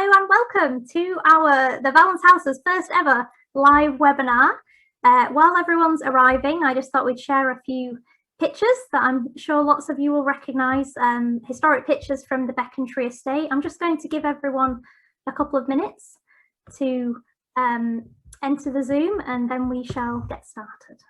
Hello and welcome to the Valence House's first ever live webinar. While everyone's arriving, I just thought we'd share a few pictures that I'm sure lots of you will recognise, historic pictures from the Becontree estate. I'm just going to give everyone a couple of minutes to enter the Zoom and then we shall get started.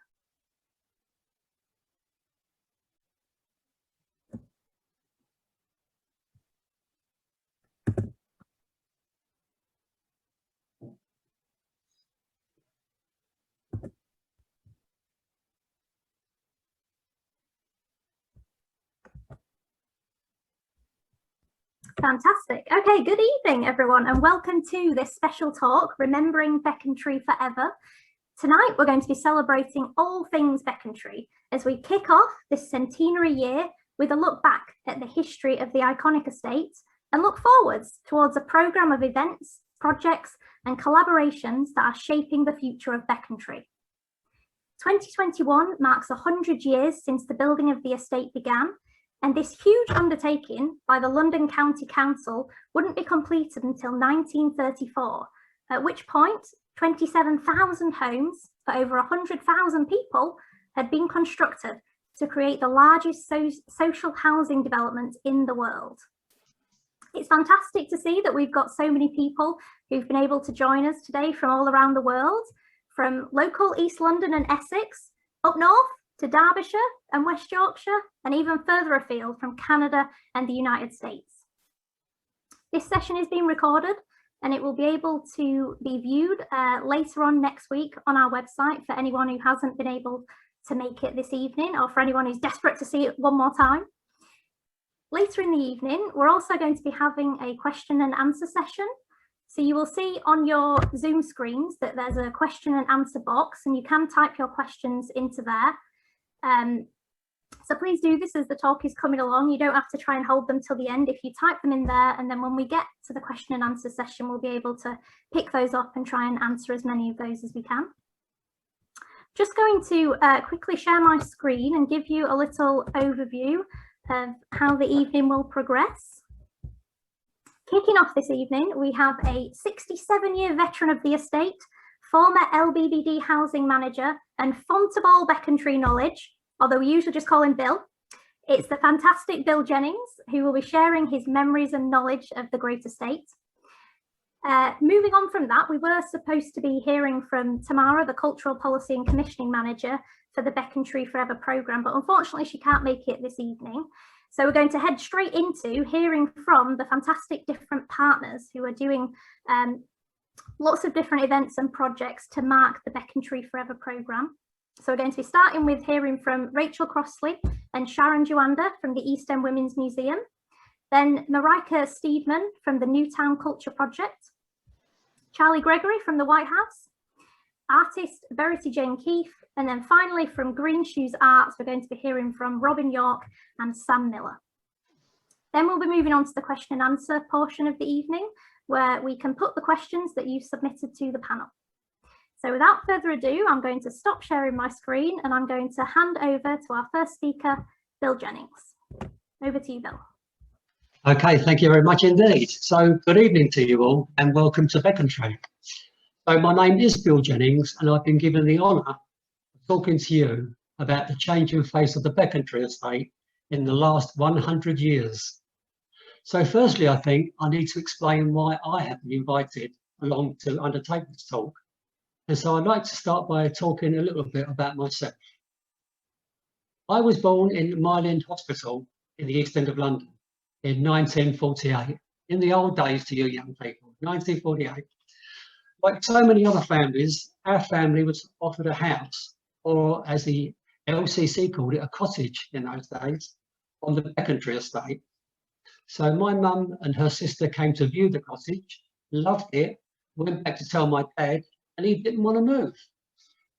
Fantastic. Okay, good evening everyone and welcome to this special talk, Remembering Becontree Forever. Tonight we're going to be celebrating all things Becontree as we kick off this centenary year with a look back at the history of the iconic estate and look forwards towards a programme of events, projects and collaborations that are shaping the future of Becontree. 2021 marks 100 years since the building of the estate began, and this huge undertaking by the London County Council wouldn't be completed until 1934, at which point 27,000 homes for over 100,000 people had been constructed to create the largest social housing development in the world. It's fantastic to see that we've got so many people who've been able to join us today from all around the world, from local East London and Essex, up north to Derbyshire and West Yorkshire, and even further afield from Canada and the United States. This session is being recorded and it will be able to be viewed later on next week on our website for anyone who hasn't been able to make it this evening, or for anyone who's desperate to see it one more time. Later in the evening, we're also going to be having a question and answer session. So you will see on your Zoom screens that there's a question and answer box and you can type your questions into there. So please do this as the talk is coming along. You don't have to try and hold them till the end. If you type them in there, and then when we get to the question and answer session, we'll be able to pick those up and try and answer as many of those as we can. Just going to quickly share my screen and give you a little overview of how the evening will progress. Kicking off this evening, we have a 67-year veteran of the estate, former LBBD housing manager and font of all Becontree knowledge, although we usually just call him Bill. It's the fantastic Bill Jennings, who will be sharing his memories and knowledge of the great estate. Moving on from that, we were supposed to be hearing from Tamara, the Cultural Policy and Commissioning Manager for the Becontree Forever programme, but unfortunately she can't make it this evening. So we're going to head straight into hearing from the fantastic different partners who are doing lots of different events and projects to mark the Becontree Forever programme. So we're going to be starting with hearing from Rachel Crossley and Sharon Juanda from the East End Women's Museum, then Marika Steedman from the Newtown Culture Project, Charlie Gregory from the White House, artist Verity Jane Keefe, and then finally from Green Shoes Arts, we're going to be hearing from Robin York and Sam Miller. Then we'll be moving on to the question and answer portion of the evening, where we can put the questions that you've submitted to the panel. So without further ado, I'm going to stop sharing my screen and I'm going to hand over to our first speaker, Bill Jennings. Over to you, Bill. Okay, thank you very much indeed. So good evening to you all and welcome to Becontree. So my name is Bill Jennings and I've been given the honour of talking to you about the changing face of the Becontree estate in the last 100 years. So firstly, I think I need to explain why I have been invited along to undertake this talk. And so I'd like to start by talking a little bit about myself. I was born in Mile End Hospital in the East End of London in 1948. In the old days to you young people, 1948. Like so many other families, our family was offered a house, or as the LCC called it, a cottage in those days, on the Becontree estate. So my mum and her sister came to view the cottage, loved it, went back to tell my dad, and he didn't want to move.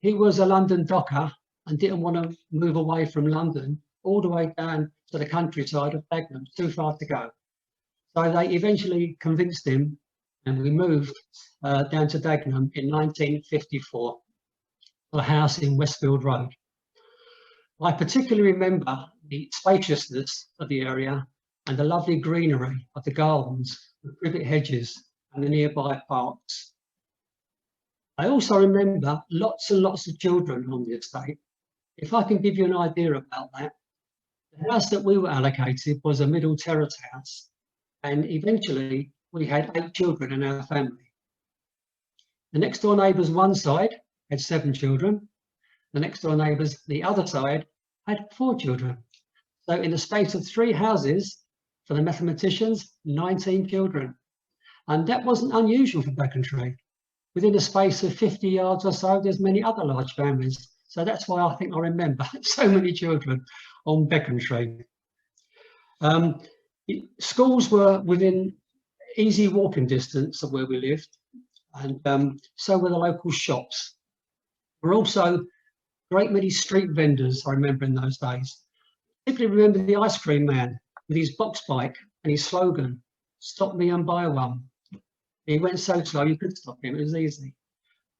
He was a London docker and didn't want to move away from London all the way down to the countryside of Dagenham, too far to go. So they eventually convinced him and we moved down to Dagenham in 1954, a house in Westfield Road. I particularly remember the spaciousness of the area and the lovely greenery of the gardens with privet hedges and the nearby parks. I also remember lots and lots of children on the estate. If I can give you an idea about that, the house that we were allocated was a middle terrace house, and eventually we had 8 children in our family. The next door neighbours one side had 7 children. The next door neighbours the other side had 4 children. So in the space of 3 houses, for the mathematicians, 19 children. And that wasn't unusual for Becontree. Within a space of 50 yards or so, there's many other large families. So that's why I think I remember so many children on Becontree. Schools were within easy walking distance of where we lived, and so were the local shops. There were also a great many street vendors, I remember, in those days. I particularly remember the ice cream man with his box bike and his slogan, "Stop me and buy one." He went so slow you could stop him, it was easy.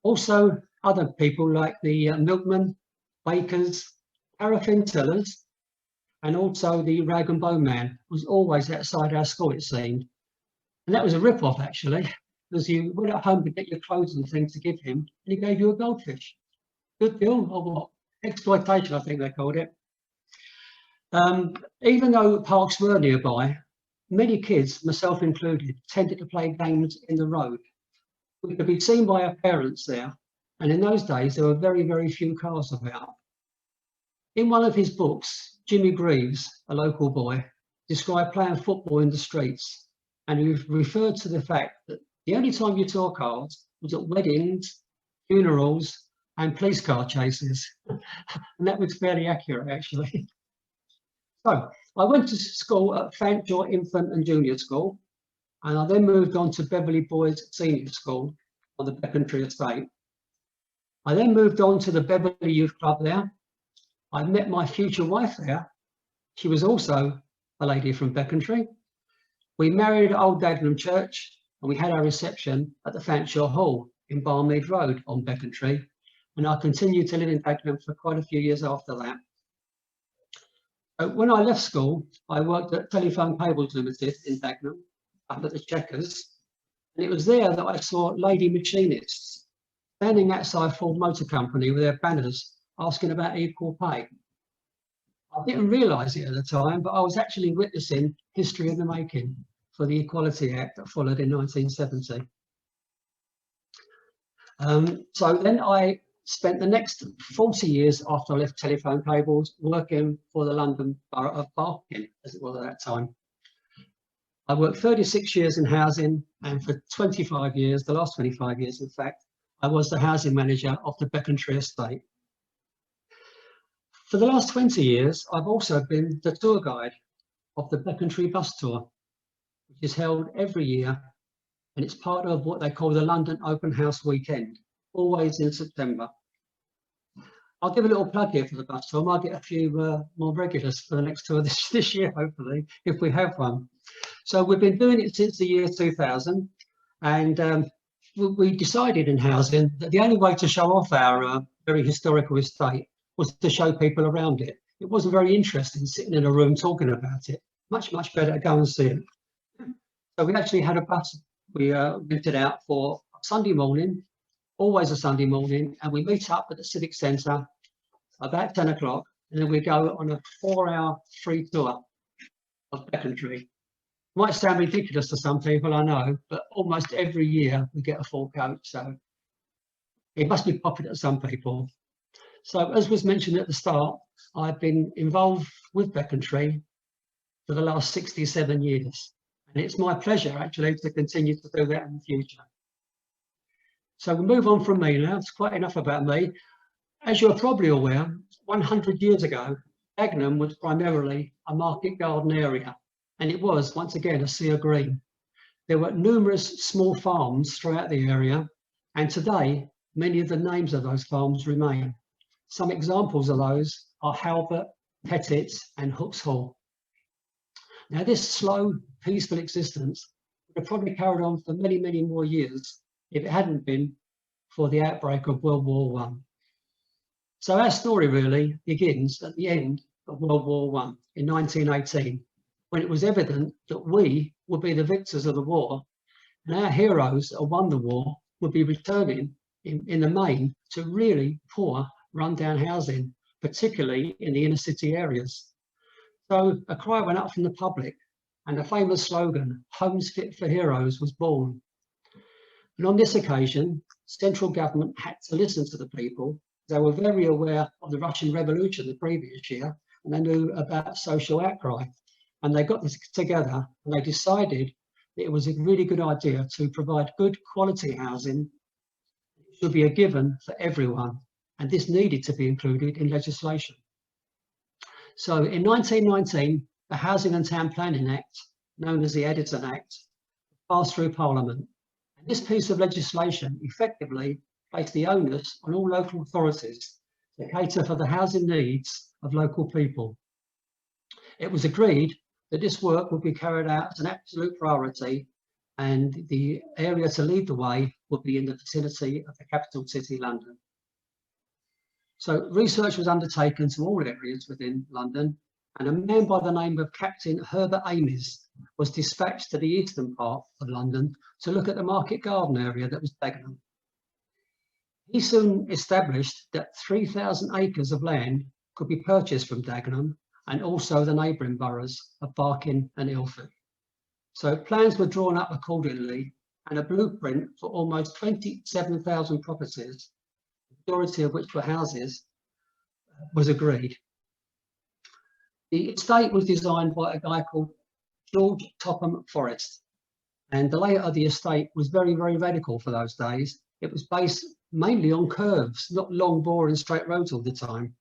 Also, other people like the milkmen, bakers, paraffin tellers, and also the rag and bone man was always outside our school, it seemed. And that was a rip-off, actually, because you went at home to get your clothes and things to give him, and he gave you a goldfish. Good deal, or what? Exploitation, I think they called it. Even though parks were nearby, many kids, myself included, tended to play games in the road. We could be seen by our parents there, and in those days there were very, very few cars about. In one of his books, Jimmy Greaves, a local boy, described playing football in the streets, and he referred to the fact that the only time you saw cars was at weddings, funerals, and police car chases. And that was fairly accurate, actually. So I went to school at Fanshawe Infant and Junior School, and I then moved on to Beverley Boys Senior School on the Becontree estate. I then moved on to the Beverley Youth Club there. I met my future wife there. She was also a lady from Becontree. We married at Old Dagenham Church, and we had our reception at the Fanshawe Hall in Barmead Road on Becontree. And I continued to live in Dagenham for quite a few years after that. When I left school, I worked at Telephone Cables Limited in Dagenham, up at the Checkers, and it was there that I saw lady machinists standing outside Ford Motor Company with their banners asking about equal pay. I didn't realise it at the time, but I was actually witnessing history in the making for the Equality Act that followed in 1970. So then I spent the next 40 years after I left Telephone Cables working for the London Borough of Barking, as it was at that time. I worked 36 years in housing, and for 25 years, the last 25 years in fact, I was the housing manager of the Becontree estate. For the last 20 years, I've also been the tour guide of the Becontree bus tour, which is held every year, and it's part of what they call the London Open House Weekend, always in September. I'll give a little plug here for the bus tour. I might get a few more regulars for the next tour this year, hopefully, if we have one. So we've been doing it since the year 2000, and we decided in housing that the only way to show off our very historical estate was to show people around it. It wasn't very interesting sitting in a room talking about it. Much, much better to go and see it. So we actually had a bus we rented out for Sunday morning, always a Sunday morning, and we meet up at the Civic Centre about 10 o'clock, and then we go on a 4-hour free tour of Becontree. Might sound ridiculous to some people, I know, but almost every year we get a full coach, so it must be popular to some people. So as was mentioned at the start, I've been involved with Becontree for the last 67 years, and it's my pleasure actually to continue to do that in the future. So we'll move on from me now. It's quite enough about me. As you're probably aware, 100 years ago, Dagenham was primarily a market garden area, and it was, once again, a sea of green. There were numerous small farms throughout the area, and today, many of the names of those farms remain. Some examples of those are Halbert, Pettit, and Hooks Hall. Now, this slow, peaceful existence would have probably carried on for many, many more years if it hadn't been for the outbreak of World War I. So our story really begins at the end of World War I in 1918, when it was evident that we would be the victors of the war, And our heroes that won the war would be returning in the main to really poor, run-down housing, particularly in the inner city areas. So a cry went up from the public, and the famous slogan, "Homes Fit for Heroes," was born. And on this occasion, central government had to listen to the people. They were very aware of the Russian Revolution the previous year, and they knew about social outcry. And they got this together and they decided that it was a really good idea to provide good quality housing. It should be a given for everyone, and this needed to be included in legislation. So in 1919, the Housing and Town Planning Act, known as the Editon Act, passed through Parliament. And this piece of legislation effectively placed the onus on all local authorities to cater for the housing needs of local people. It was agreed that this work would be carried out as an absolute priority, and the area to lead the way would be in the vicinity of the capital city, London. So research was undertaken to all areas within London, and a man by the name of Captain Herbert Ames was dispatched to the eastern part of London to look at the market garden area that was Dagenham. He soon established that 3,000 acres of land could be purchased from Dagenham and also the neighbouring boroughs of Barking and Ilford. So plans were drawn up accordingly, and a blueprint for almost 27,000 properties, the majority of which were houses, was agreed. The estate was designed by a guy called George Topham Forrest, and the layout of the estate was very, very radical for those days. It was based mainly on curves, not long, boring, straight roads all the time.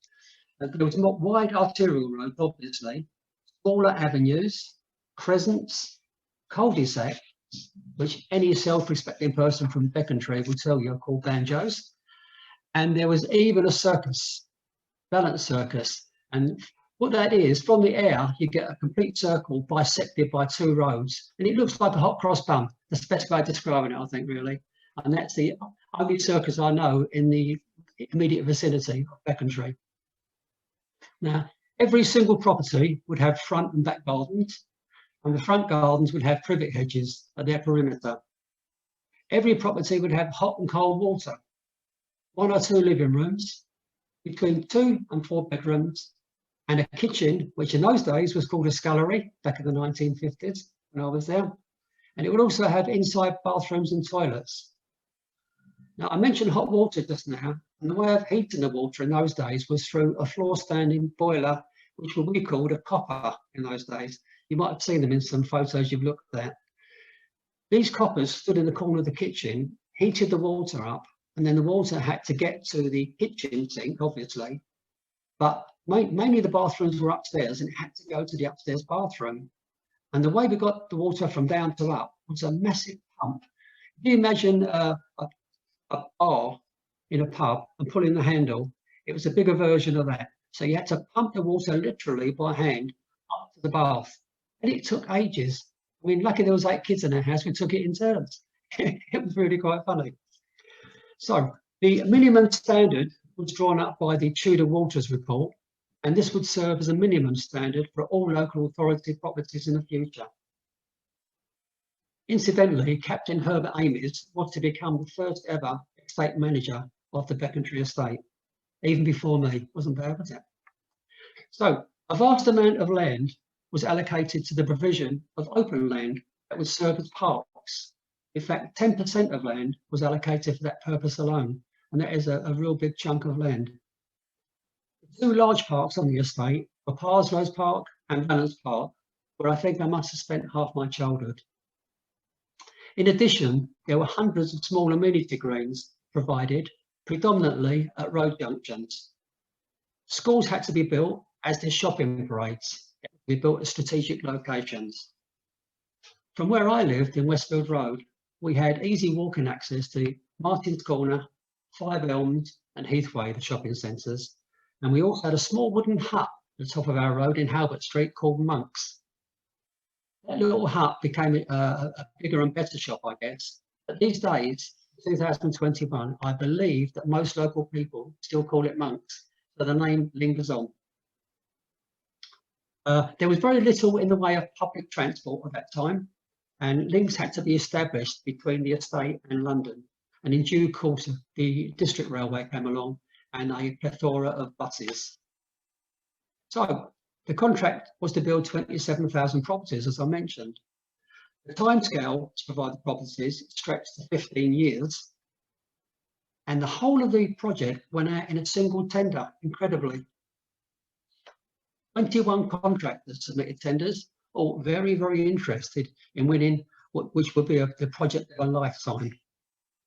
There was not wide arterial roads, obviously, smaller avenues, crescents, cul-de-sacs, which any self-respecting person from Becontree will tell you are called banjos. And there was even a circus, balance circus. And what that is, from the air, you get a complete circle bisected by two roads. And it looks like a hot cross bun. That's the best way of describing it, I think, really. And that's the only circus I know in the immediate vicinity of Becontree. Now, every single property would have front and back gardens, and the front gardens would have privet hedges at their perimeter. Every property would have hot and cold water, 1 or 2 living rooms, between 2 and 4 bedrooms, and a kitchen, which in those days was called a scullery back in the 1950s when I was there. And it would also have inside bathrooms and toilets. Now, I mentioned hot water just now, and the way of heating the water in those days was through a floor-standing boiler, which we called a copper in those days. You might have seen them in some photos you've looked at. These coppers stood in the corner of the kitchen, heated the water up, and then the water had to get to the kitchen sink, obviously. But mainly the bathrooms were upstairs, and it had to go to the upstairs bathroom. And the way we got the water from down to up was a massive pump. If you imagine a bar in a pub and pulling the handle, it was a bigger version of that. So you had to pump the water literally by hand up to the bath. And it took ages. I mean, lucky there was 8 kids in our house, we took it in turns. It was really quite funny. So the minimum standard was drawn up by the Tudor Waters report, and this would serve as a minimum standard for all local authority properties in the future. Incidentally, Captain Herbert Ames was to become the first ever estate manager of the Becontree estate, even before me. Wasn't bad, was it? So a vast amount of land was allocated to the provision of open land that would serve as parks. In fact, 10% of land was allocated for that purpose alone, and that is a real big chunk of land. The 2 large parks on the estate were Parslows Park and Valence Park, where I think I must have spent half my childhood. In addition, there were hundreds of small amenity greens provided, predominantly at road junctions. Schools had to be built, as did shopping parades. They had to be built at strategic locations. From where I lived in Westfield Road, we had easy walking access to Martin's Corner, 5 Elms and Heathway, the shopping centres. And we also had a small wooden hut at the top of our road in Halbert Street called Monk's. That little hut became a bigger and better shop, I guess. But these days, 2021, I believe that most local people still call it Monk's, so the name lingers on. There was very little in the way of public transport at that time, and links had to be established between the estate and London. And in due course, the district railway came along and a plethora of buses. So the contract was to build 27,000 properties, as I mentioned. The timescale to provide the properties stretched to 15 years. And the whole of the project went out in a single tender, incredibly. 21 contractors submitted tenders, all very, very interested in winning which would be the project of a lifetime.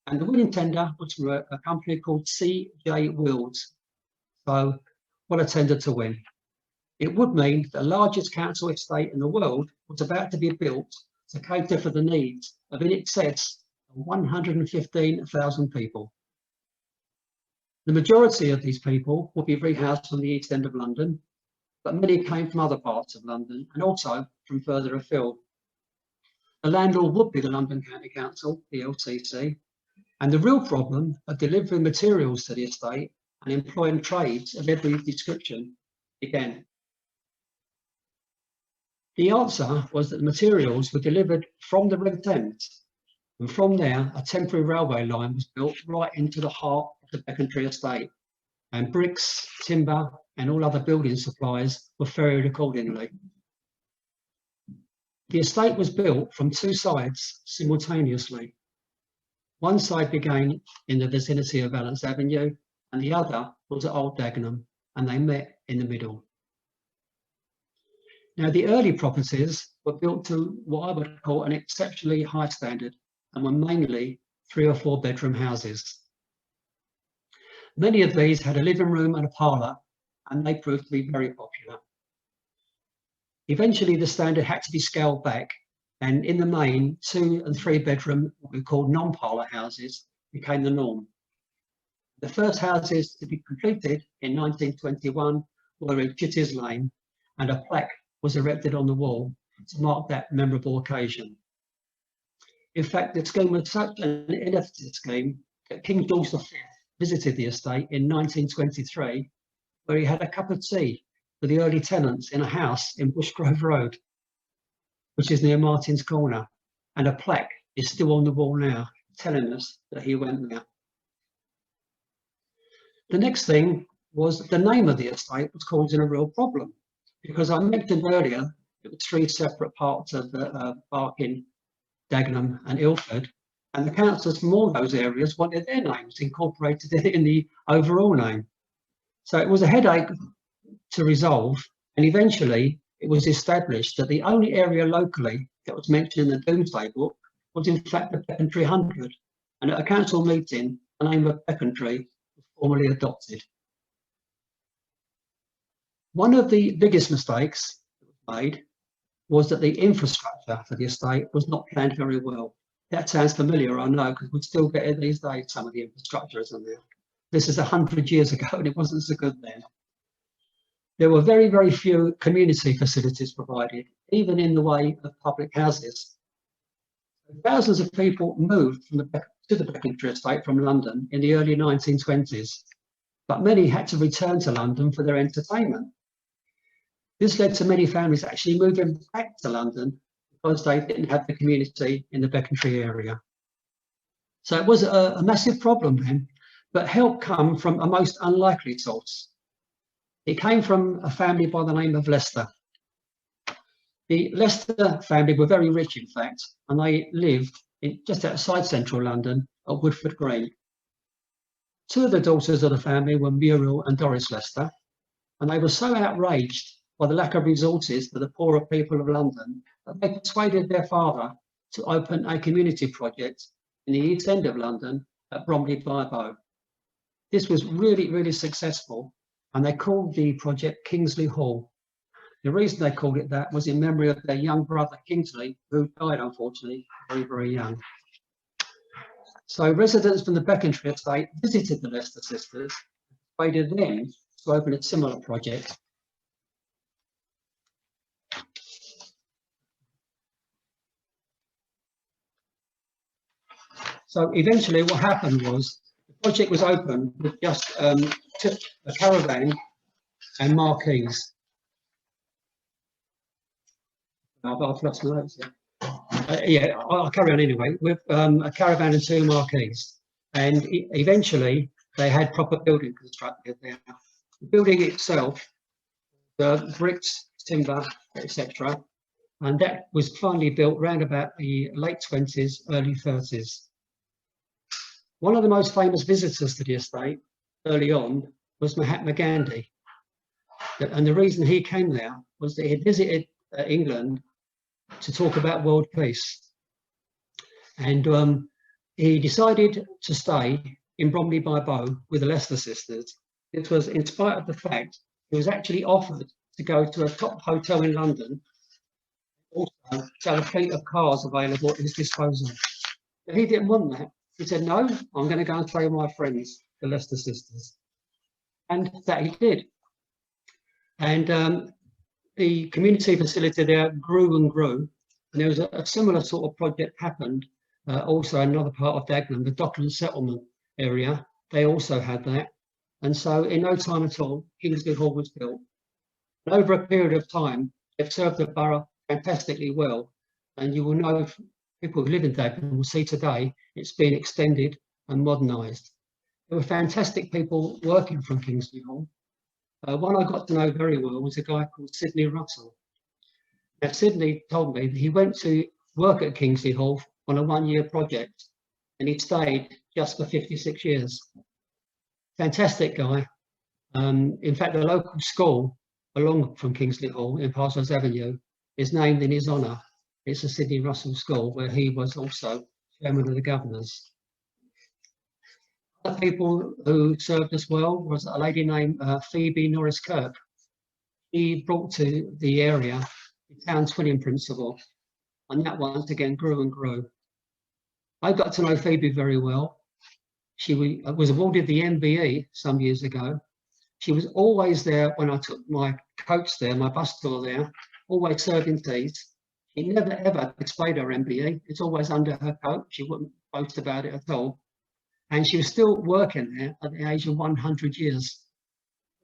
And the winning tender was from a company called C.J. Wills. So what a tender to win. It would mean the largest council estate in the world was about to be built to cater for the needs of in excess of 115,000 people. The majority of these people would be rehoused from the East End of London, but many came from other parts of London and also from further afield. The landlord would be the London County Council, the LTC, and the real problem of delivering materials to the estate and employing trades of every description began. The answer was that the materials were delivered from the River Thames, and from there a temporary railway line was built right into the heart of the Becontree estate, and bricks, timber and all other building supplies were ferried accordingly. The estate was built from two sides simultaneously. One side began in the vicinity of Valence Avenue and the other was at Old Dagenham, and they met in the middle. Now, the early properties were built to what I would call an exceptionally high standard and were mainly 3 or 4 bedroom houses. Many of these had a living room and a parlour, and they proved to be very popular. Eventually, the standard had to be scaled back, and in the main, 2 and 3 bedroom, what we call non-parlour houses, became the norm. The first houses to be completed in 1921 were in Chitty's Lane, and a plaque was erected on the wall to mark that memorable occasion. In fact, the scheme was such an innovative scheme that King George V visited the estate in 1923, where he had a cup of tea with the early tenants in a house in Bushgrove Road, which is near Martin's Corner, and a plaque is still on the wall now, telling us that he went there. The next thing was the name of the estate was causing a real problem, because I mentioned earlier it was 3 separate parts of the Barking, Dagenham and Ilford, and the councils from all those areas wanted their names incorporated in the overall name. So it was a headache to resolve, and eventually it was established that the only area locally that was mentioned in the Domesday Book was in fact the Becontree 100, and at a council meeting the name of Becontree was formally adopted. One of the biggest mistakes that was made was that the infrastructure for the estate was not planned very well. That sounds familiar, I know, because we still get it these days, some of the infrastructure isn't there. This is 100 years ago and it wasn't so good then. There were very, very few community facilities provided, even in the way of public houses. Thousands of people moved to the Becontree estate from London in the early 1920s, but many had to return to London for their entertainment. This led to many families actually moving back to London because they didn't have the community in the Becontree area. So it was a massive problem then, but help came from a most unlikely source. It came from a family by the name of Lester. The Lester family were very rich, in fact, and they lived just outside central London at Woodford Green. 2 of the daughters of the family were Muriel and Doris Lester, and they were so outraged by the lack of resources for the poorer people of London that they persuaded their father to open a community project in the East End of London at Bromley by Bow. This was really, really successful, and they called the project Kingsley Hall. The reason they called it that was in memory of their young brother Kingsley, who died unfortunately very, very young. So residents from the Becontree estate visited the Lester sisters, persuaded them to open a similar project. So eventually what happened was the project was opened with just a caravan and marquees. I've lost my notes here. Yeah, I'll carry on anyway, with a caravan and 2 marquees. And eventually they had proper building constructed there. The building itself, the bricks, timber, etc. And that was finally built around about the late 20s, early 30s. One of the most famous visitors to the estate early on was Mahatma Gandhi. And the reason he came there was that he visited England to talk about world peace. And he decided to stay in Bromley by Bow with the Leicester sisters. It was in spite of the fact he was actually offered to go to a top hotel in London, also to have a fleet of cars available at his disposal. But he didn't want that. He said, no, I'm going to go and stay with my friends, the Leicester sisters. And that he did. And the community facility there grew and grew. And there was a similar sort of project happened also in another part of Dagenham, the Docklands settlement area. They also had that. And so in no time at all, Kingsley Hall was built. And over a period of time, they've served the borough fantastically well. And you will know, people who live in Dagenham will see today, it's been extended and modernised. There were fantastic people working from Kingsley Hall. One I got to know very well was a guy called Sidney Russell. Now, Sidney told me that he went to work at Kingsley Hall on a 1-year project, and he stayed just for 56 years. Fantastic guy. In fact, the local school along from Kingsley Hall in Parsons Avenue is named in his honour. It's a Sidney Russell School where he was also chairman of the governors. Other people who served as well was a lady named Phoebe Norris Kirk. She brought to the area the town twinning principle, and that once again grew and grew. I got to know Phoebe very well. She was awarded the MBE some years ago. She was always there when I took my coach there, my bus tour there, always serving teas. She never ever displayed her MBE. It's always under her coat. She wouldn't boast about it at all. And she was still working there at the age of 100 years.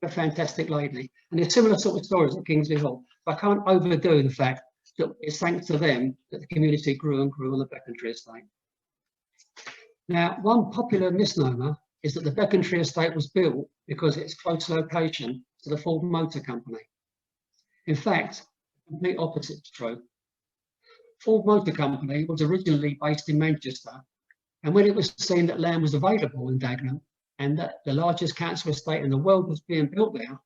A fantastic lady. And there's similar sort of stories at Kingsley Hall. I can't overdo the fact that it's thanks to them that the community grew and grew on the Becontree estate. Now, one popular misnomer is that the Becontree estate was built because of its close location to the Ford Motor Company. In fact, the complete opposite is true. Ford Motor Company was originally based in Manchester, and when it was seen that land was available in Dagenham and that the largest council estate in the world was being built there,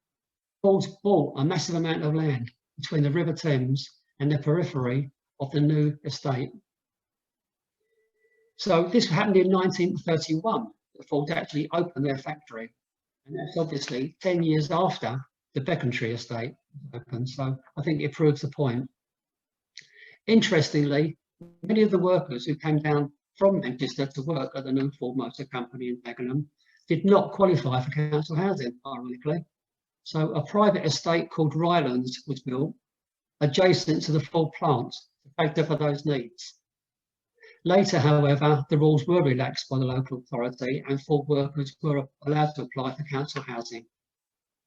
Ford bought a massive amount of land between the River Thames and the periphery of the new estate. So this happened in 1931. Ford actually opened their factory, and that's obviously 10 years after the Becontree estate opened. So I think it proves the point. Interestingly, many of the workers who came down from Manchester to work at the new Ford Motor Company in Dagenham did not qualify for council housing, ironically. So a private estate called Rylands was built adjacent to the Ford plant to cater for those needs. Later, however, the rules were relaxed by the local authority and Ford workers were allowed to apply for council housing.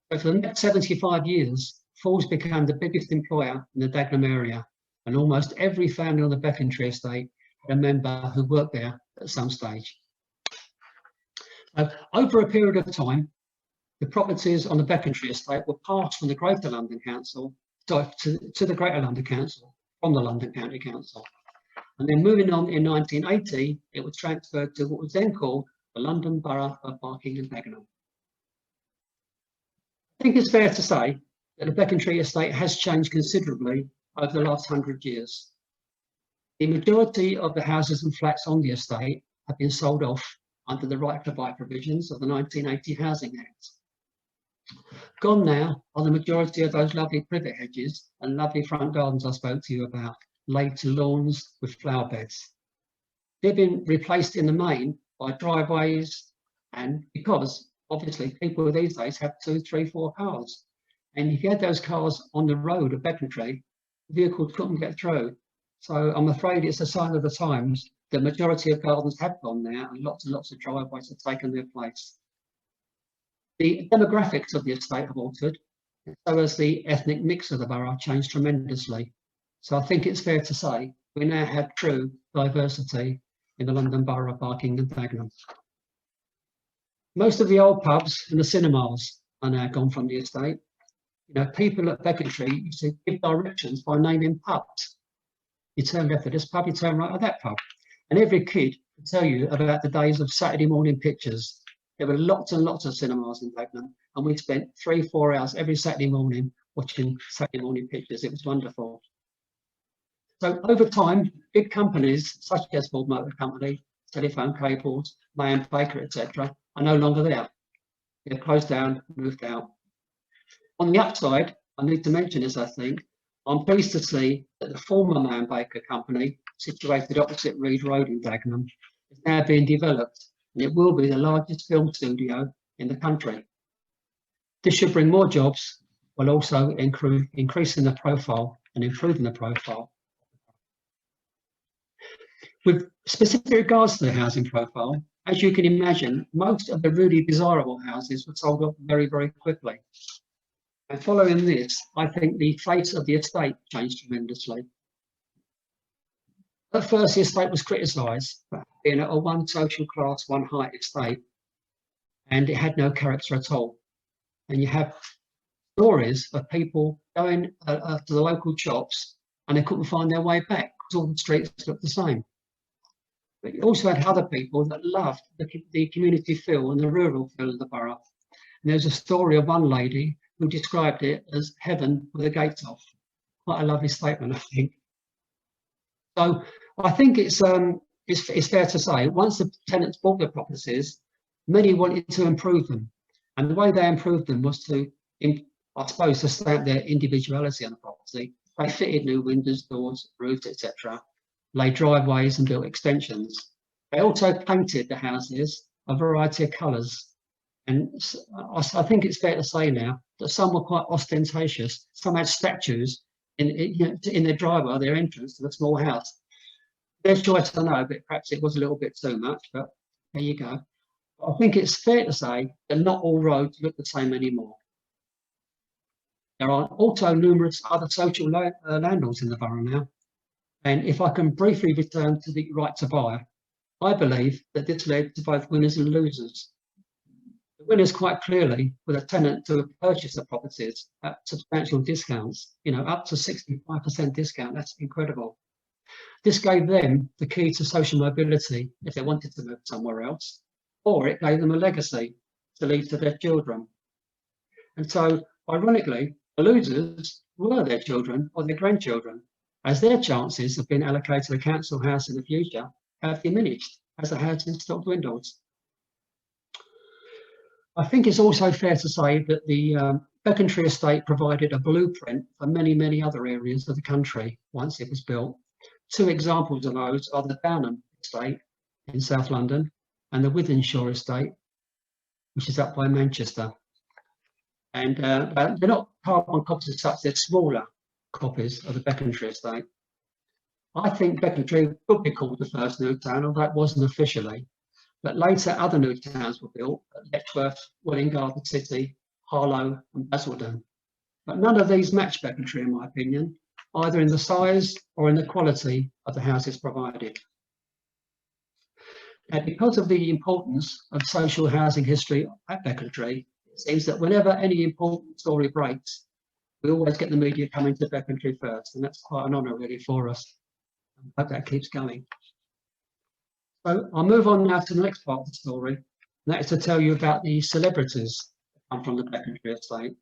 But for the next 75 years, Ford's became the biggest employer in the Dagenham area, and almost every family on the Becontree estate had a member who worked there at some stage. Over a period of time, the properties on the Becontree estate were passed from the Greater London Council to the Greater London Council from the London County Council. And then moving on in 1980, it was transferred to what was then called the London Borough of Barking and Dagenham. I think it's fair to say that the Becontree estate has changed considerably over the last 100 years. The majority of the houses and flats on the estate have been sold off under the right to buy provisions of the 1980 Housing Act. Gone now are the majority of those lovely privet hedges and lovely front gardens I spoke to you about, laid to lawns with flower beds. They've been replaced in the main by driveways, and because obviously people these days have 2, 3, 4 cars. And if you had those cars on the road at Becontree, vehicles couldn't get through. So I'm afraid it's a sign of the times. The majority of gardens have gone now and lots of driveways have taken their place. The demographics of the estate have altered, so has the ethnic mix of the borough changed tremendously. So I think it's fair to say we now had true diversity in the London Borough of Barking and Dagenham. Most of the old pubs and the cinemas are now gone from the estate. You know, people at Becontree used to give directions by naming pubs. You turn left at this pub, you turn right at that pub. And every kid could tell you about the days of Saturday morning pictures. There were lots and lots of cinemas in Dagenham, and we spent 3-4 hours every Saturday morning watching Saturday morning pictures. It was wonderful. So over time, big companies such as Ford Motor Company, Telephone Cables, May & Baker, etc., are no longer there. They've closed down, moved out. On the upside, I need to mention this, I think, I'm pleased to see that the former May & Baker company, situated opposite Reed Road in Dagenham, is now being developed, and it will be the largest film studio in the country. This should bring more jobs, while also increasing the profile and improving the profile. With specific regards to the housing profile, as you can imagine, most of the really desirable houses were sold off very, very quickly. And following this, I think the fate of the estate changed tremendously. At first, the estate was criticised for being a one social class, one height estate, and it had no character at all. And you have stories of people going to the local shops and they couldn't find their way back because all the streets looked the same. But you also had other people that loved the community feel and the rural feel of the borough. And there's a story of one lady who described it as heaven with the gates off. Quite a lovely statement, I think. So I think it's fair to say, once the tenants bought the properties, many wanted to improve them. And the way they improved them was to, I suppose, to stamp their individuality on the property. They fitted new windows, doors, roofs, etc., laid driveways and built extensions. They also painted the houses a variety of colours. And I think it's fair to say now that some were quite ostentatious. Some had statues in their driveway, their entrance to the small house. Their choice, I know, but perhaps it was a little bit too much, but there you go. I think it's fair to say that not all roads look the same anymore. There are also numerous other social landlords in the borough now. And if I can briefly return to the right to buy, I believe that this led to both winners and losers. The winners quite clearly were the tenant to purchase the properties at substantial discounts, up to 65% discount. That's incredible. This gave them the key to social mobility if they wanted to move somewhere else, or it gave them a legacy to leave to their children. And so, ironically, the losers were their children or their grandchildren, as their chances of being allocated a council house in the future have diminished as the housing stock dwindles. I think it's also fair to say that the Becontree estate provided a blueprint for many, many other areas of the country once it was built. Two examples of those are the Dagenham estate in South London and the Wythenshawe estate, which is up by Manchester. And they're not carbon copies as such, they're smaller copies of the Becontree estate. I think Becontree could be called the first new town, although it wasn't officially. But later, other new towns were built at Letchworth, Welwyn Garden City, Harlow, and Basildon. But none of these match Becontree, in my opinion, either in the size or in the quality of the houses provided. Now, because of the importance of social housing history at Becontree, it seems that whenever any important story breaks, we always get the media coming to Becontree first, and that's quite an honour really for us. I hope that keeps going. So I'll move on now to the next part of the story, and that is to tell you about the celebrities that come from the Becontree estate.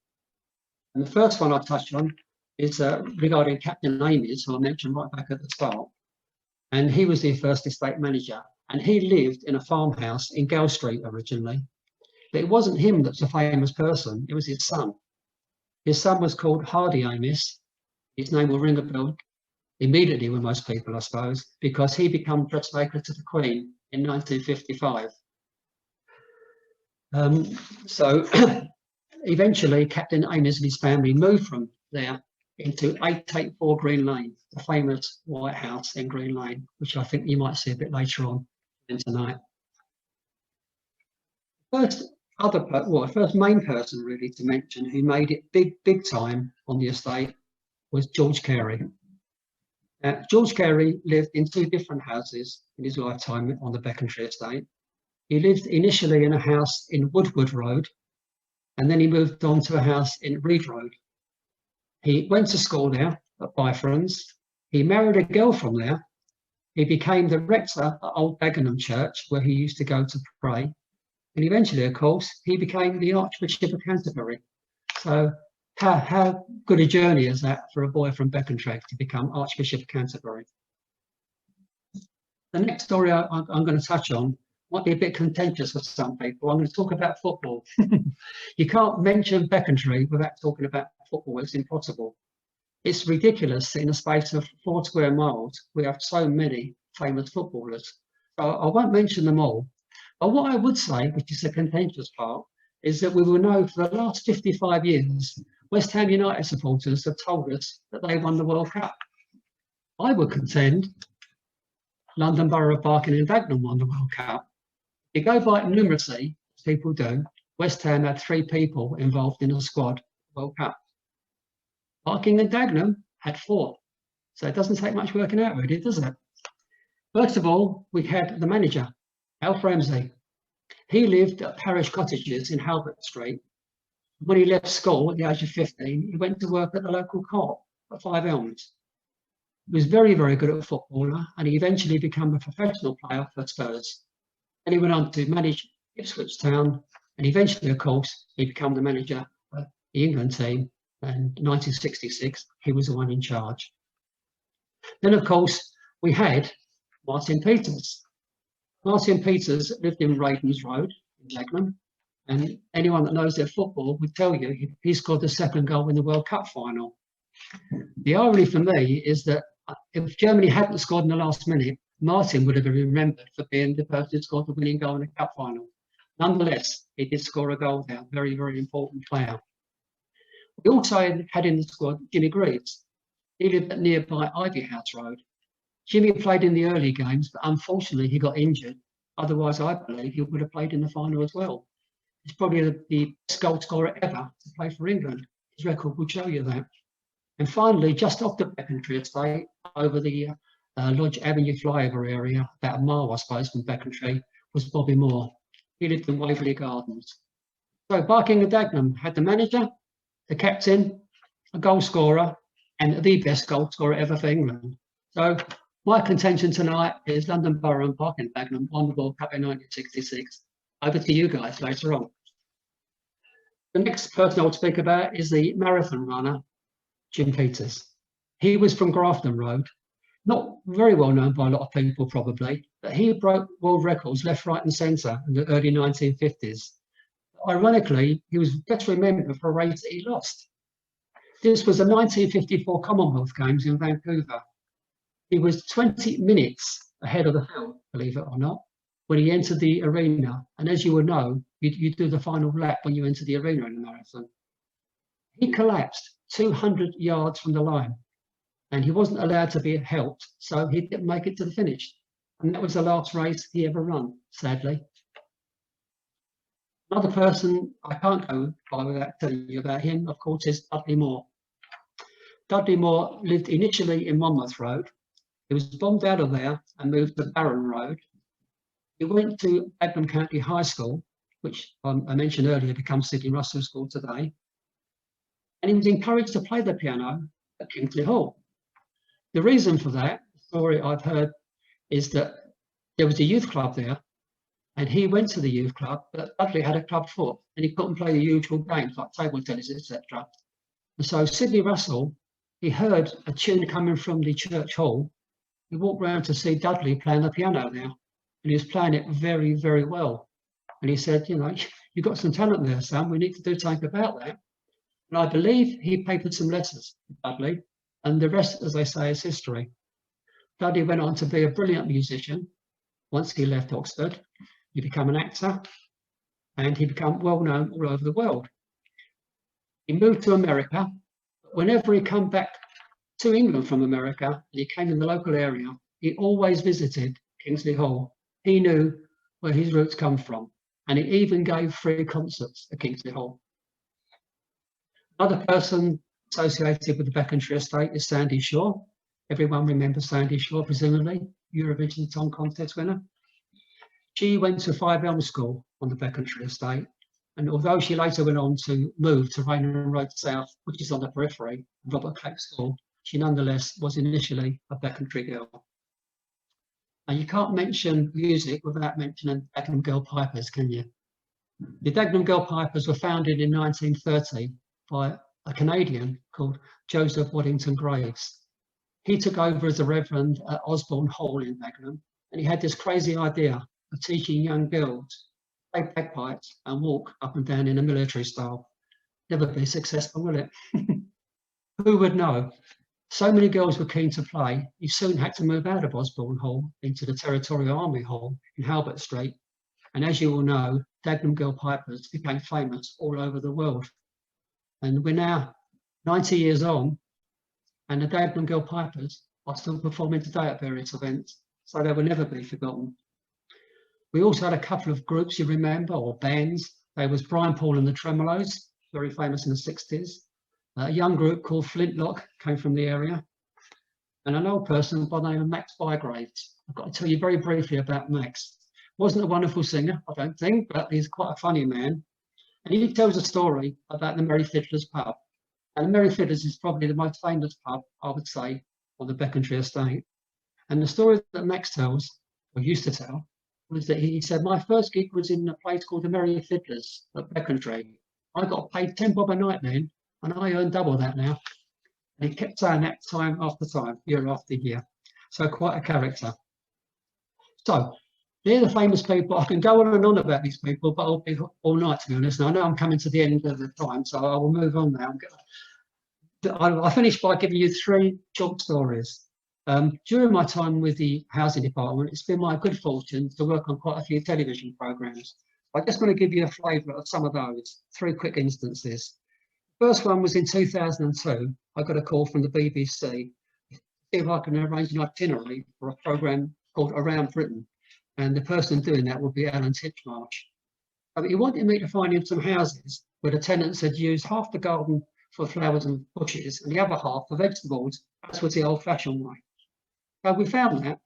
And the first one I'll touch on is regarding Captain Amies, who I mentioned right back at the start. And he was the first estate manager, and he lived in a farmhouse in Gale Street originally. But it wasn't him that's a famous person, it was his son. His son was called Hardy Amies. His name will ring a bell immediately with most people, I suppose, because he became dressmaker to the Queen in 1955. So eventually Captain Amies and his family moved from there into 884 Green Lane, the famous White House in Green Lane, which I think you might see a bit later on tonight. First main person really to mention who made it big time on the estate was George Carey. George Carey lived in 2 different houses in his lifetime on the Becontree estate. He lived initially in a house in Woodward Road, and then he moved on to a house in Reed Road. He went to school there at Byfriends. He married a girl from there. He became the rector at Old Dagenham Church, where he used to go to pray. And eventually, of course, he became the Archbishop of Canterbury. So how good a journey is that for a boy from Becontree to become Archbishop of Canterbury? The next story I'm going to touch on might be a bit contentious for some people. I'm going to talk about football. You can't mention Becontree without talking about football. It's impossible. It's ridiculous in a space of 4 square miles. We have so many famous footballers. So I won't mention them all. But what I would say, which is the contentious part, is that we will know for the last 55 years, West Ham United supporters have told us that they won the World Cup. I would contend London Borough of Barking and Dagenham won the World Cup. If you go by numeracy, as people do, West Ham had 3 people involved in the squad World Cup. Barking and Dagenham had 4. So it doesn't take much working out, really, does it? First of all, we had the manager, Alf Ramsey. He lived at Parish Cottages in Halbert Street. When he left school at the age of 15, he went to work at the local co-op at 5 Elms. He was very, very good at a footballer, and he eventually became a professional player for Spurs. Then he went on to manage Ipswich Town, and eventually, of course, he became the manager of the England team. And 1966, he was the one in charge. Then, of course, we had Martin Peters. Martin Peters lived in Raidens Road in Dagenham, and anyone that knows their football would tell you he scored the 2nd goal in the World Cup final. The irony for me is that if Germany hadn't scored in the last minute, Martin would have been remembered for being the person who scored the winning goal in the cup final. Nonetheless, he did score a goal there, very, very important player. We also had in the squad Jimmy Greaves. He lived at nearby Ivy House Road. Jimmy played in the early games, but unfortunately he got injured. Otherwise, I believe he would have played in the final as well. He's probably the best goal scorer ever to play for England. His record will show you that. And finally, just off the Becontree estate, over the Lodge Avenue flyover area, about a mile, I suppose, from Becontree, was Bobby Moore. He lived in Waverley Gardens. So Barking and Dagenham had the manager, the captain, a goal scorer, and the best goal scorer ever for England. So my contention tonight is London Borough and Barking and Dagenham won the World Cup in 1966. Over to you guys later on. The next person I will speak about is the marathon runner, Jim Peters. He was from Grafton Road, not very well known by a lot of people probably, but he broke world records left, right and centre in the early 1950s. Ironically, he was best remembered for a race that he lost. This was the 1954 Commonwealth Games in Vancouver. He was 20 minutes ahead of the field, believe it or not, when he entered the arena. And as you will know, you do the final lap when you enter the arena in a marathon. He collapsed 200 yards from the line, and he wasn't allowed to be helped, so he didn't make it to the finish. And that was the last race he ever run, sadly. Another person I can't go by without telling you about him, of course, is Dudley Moore. Dudley Moore lived initially in Monmouth Road. He was bombed out of there and moved to Barron Road. He went to Dagenham County High School, which I mentioned earlier becomes Sidney Russell School today. And he was encouraged to play the piano at Kingsley Hall. The reason for that, the story I've heard, is that there was a youth club there, and he went to the youth club, but Dudley had a club foot, and he couldn't play the usual games like table tennis, etc. And so Sidney Russell, he heard a tune coming from the church hall. He walked round to see Dudley playing the piano there, and he was playing it very, very well. And he said, you know, you've got some talent there, son. We need to do something about that. And I believe he papered some letters to Dudley, and the rest, as they say, is history. Dudley went on to be a brilliant musician. Once he left Oxford, he became an actor, and he became well known all over the world. He moved to America, but whenever he came back to England from America, and he came in the local area, he always visited Kingsley Hall. He knew where his roots come from, and he even gave free concerts at Kingsley Hall. Another person associated with the Becontree estate is Sandy Shaw. Everyone remembers Sandy Shaw, presumably, Eurovision Song Contest winner. She went to Five Elm School on the Becontree estate, and although she later went on to move to Raynham Road South, which is on the periphery of Robert Clack School, she nonetheless was initially a Becontree girl. And you can't mention music without mentioning Dagenham Girl Pipers, can you? The Dagenham Girl Pipers were founded in 1930 by a Canadian called Joseph Waddington Graves. He took over as a reverend at Osborne Hall in Dagenham, and he had this crazy idea of teaching young girls to play bagpipes and walk up and down in a military style. Never be successful, will it? Who would know? So many girls were keen to play, he soon had to move out of Osborne Hall into the Territorial Army Hall in Halbert Street. And as you all know, Dagenham Girl Pipers became famous all over the world. And we're now 90 years on, and the Dagenham Girl Pipers are still performing today at various events, so they will never be forgotten. We also had a couple of groups you remember, or bands. There was Brian Paul and the Tremolos, very famous in the 60s. A young group called Flintlock came from the area, and an old person by the name of Max Bygraves. I've got to tell you very briefly about Max. Wasn't a wonderful singer, I don't think, but he's quite a funny man. And he tells a story about the Merry Fiddlers pub. And the Merry Fiddlers is probably the most famous pub, I would say, on the Becontree estate. And the story that Max tells, or used to tell, was that he said, my first gig was in a place called the Merry Fiddlers at Becontree. I got paid 10 bob a night then, and I earn double that now. And he kept saying that time after time, year after year. So quite a character. So they're the famous people. I can go on and on about these people, but I'll be all night, to be honest. And I know I'm coming to the end of the time, so I will move on now. I'll finish by giving you 3 short stories. During my time with the housing department, it's been my good fortune to work on quite a few television programmes. I just want to give you a flavour of some of those, 3 quick instances. First one was in 2002. I got a call from the BBC to see if I can arrange an itinerary for a programme called Around Britain. And the person doing that would be Alan Titchmarsh. He wanted me to find him some houses where the tenants had used half the garden for flowers and bushes and the other half for vegetables. That was the old-fashioned way. So we found that,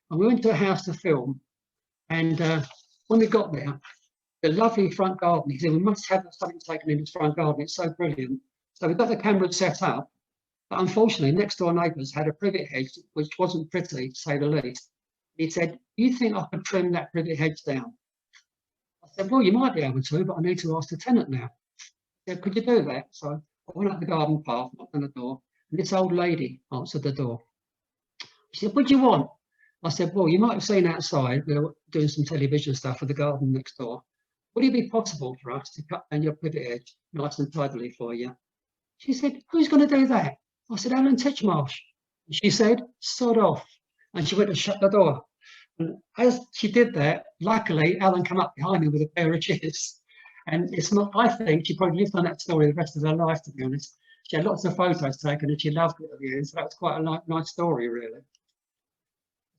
and we went to a house to film. And when we got there, the lovely front garden, he said, we must have something taken in this front garden. It's so brilliant. So we got the camera set up, but unfortunately, next door neighbours had a privet hedge, which wasn't pretty, to say the least. He said, you think I could trim that privet hedge down? I said, well, you might be able to, but I need to ask the tenant now. He said, could you do that? So I went up the garden path, knocked on the door, and this old lady answered the door. She said, what do you want? I said, well, you might have seen outside, we were doing some television stuff for the garden next door. Would it be possible for us to cut down your privet hedge nice and tidily for you? She said, who's going to do that? I said, Alan Titchmarsh. She said, sod off. And she went to shut the door. And as she did that, luckily, Alan came up behind me with a pair of shears. And it's not, I think she probably lived on that story the rest of her life, to be honest. She had lots of photos taken and she loved it at the end. So that was quite a nice story, really.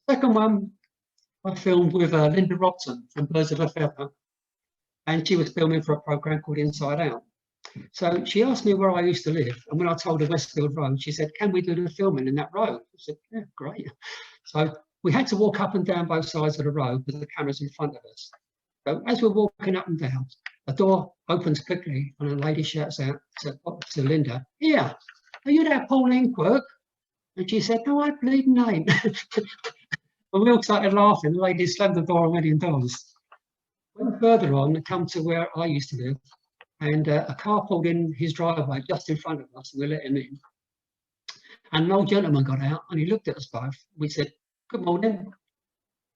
The second one, I filmed with Linda Robson from Birds of a Feather. And she was filming for a programme called Inside Out. So she asked me where I used to live. And when I told her Westfield Road, she said, can we do the filming in that road? I said, yeah, great. So we had to walk up and down both sides of the road with the cameras in front of us. So as we're walking up and down, the door opens quickly and a lady shouts out to Linda, here, are you that Pauline Quirk? And she said, no, I bleed name. And we all started laughing. The lady slammed the door and went indoors. Went further on and come to where I used to live, and a car pulled in his driveway just in front of us, and we let him in. And an old gentleman got out and he looked at us both. We said, good morning.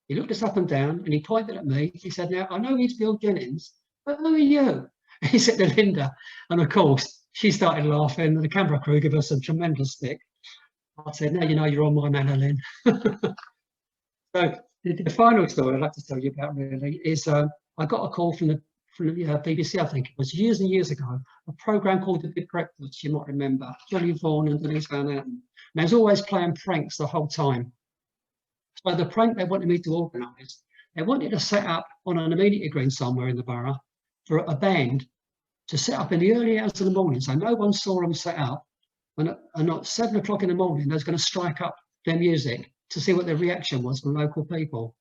He looked us up and down and he pointed at me. He said, now, I know he's Bill Jennings, but who are you? He said to Linda. And of course, she started laughing and the camera crew gave us a tremendous stick. I said, now you know you're on my manor, Lynn. So the final story I'd like to tell you about really is I got a call from the BBC, I think it was years and years ago, a programme called The Big Breakfast, you might remember, Johnny Vaughan and Denise Van Outen. And they was always playing pranks the whole time. So the prank they wanted me to organise, they wanted to set up on an amenity green somewhere in the borough for a band to set up in the early hours of the morning, so no one saw them set up. And at 7 o'clock in the morning, they was going to strike up their music to see what the reaction was from local people.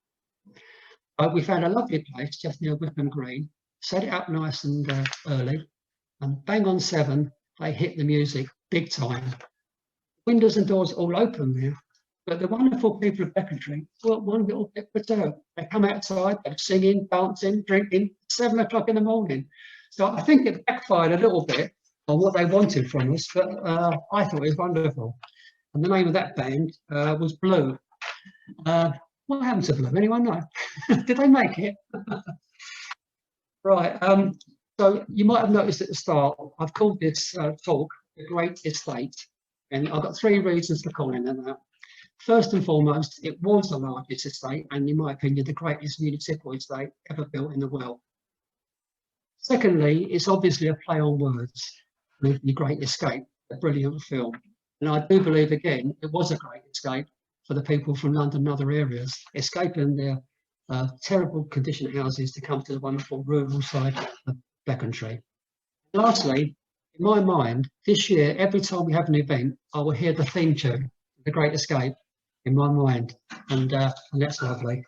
We found a lovely place just near Wickham Green, set it up nice and early, and bang on 7, they hit the music big time. Windows and doors all open there, but the wonderful people of Becontree thought one little bit perturbed. They come outside, they're singing, dancing, drinking, 7 o'clock in the morning. So I think it backfired a little bit on what they wanted from us, but I thought it was wonderful. And the name of that band was Blue. What happened to Blue? Anyone know? Did they make it? Right. So you might have noticed at the start, I've called this talk The Great Estate. And I've got 3 reasons for calling it that. First and foremost, it was the largest estate and, in my opinion, the greatest municipal estate ever built in the world. Secondly, it's obviously a play on words with The Great Escape, a brilliant film. And I do believe, again, it was a great escape for the people from London and other areas, escaping their terrible condition houses to come to the wonderful rural side of Becontree. Lastly, in my mind, this year, every time we have an event, I will hear the theme tune, The Great Escape, in my mind, and that's lovely.